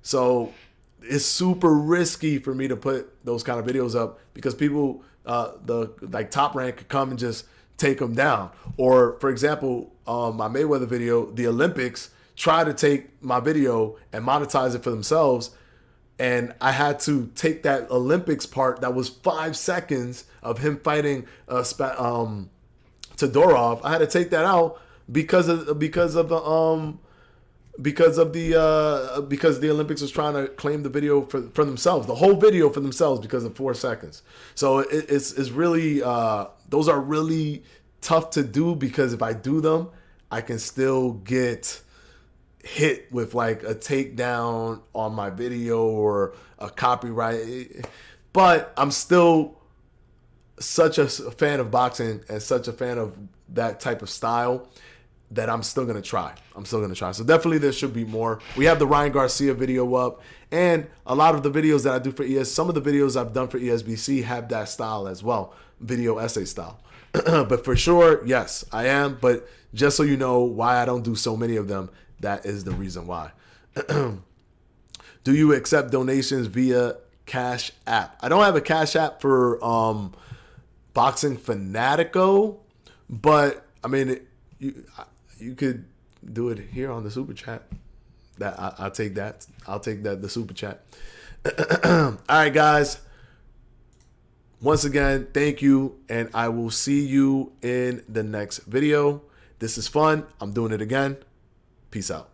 So it's super risky for me to put those kind of videos up because people, Top Rank could come and just take them down. Or, for example, my Mayweather video, the Olympics, try to take my video and monetize it for themselves. And I had to take that Olympics part that was 5 seconds of him fighting Todorov. I had to take that out because the Olympics was trying to claim the video for themselves, the whole video for themselves because of 4 seconds. So it's really those are really tough to do because if I do them, I can still get hit with like a takedown on my video or a copyright. But I'm still such a fan of boxing and such a fan of that type of style that I'm still going to try. So definitely there should be more. We have the Ryan Garcia video up, and a lot of the videos that I do for some of the videos I've done for ESBC have that style as well, video essay style. But for sure, yes, I am. But just so you know why I don't do so many of them, that is the reason why. Do you accept donations via Cash App? I don't have a Cash App for Boxing Fanatico, but I mean, you could do it here on the super chat. I'll take that. I'll take that, the super chat. All right, guys. Once again, thank you, and I will see you in the next video. This is fun. I'm doing it again. Peace out.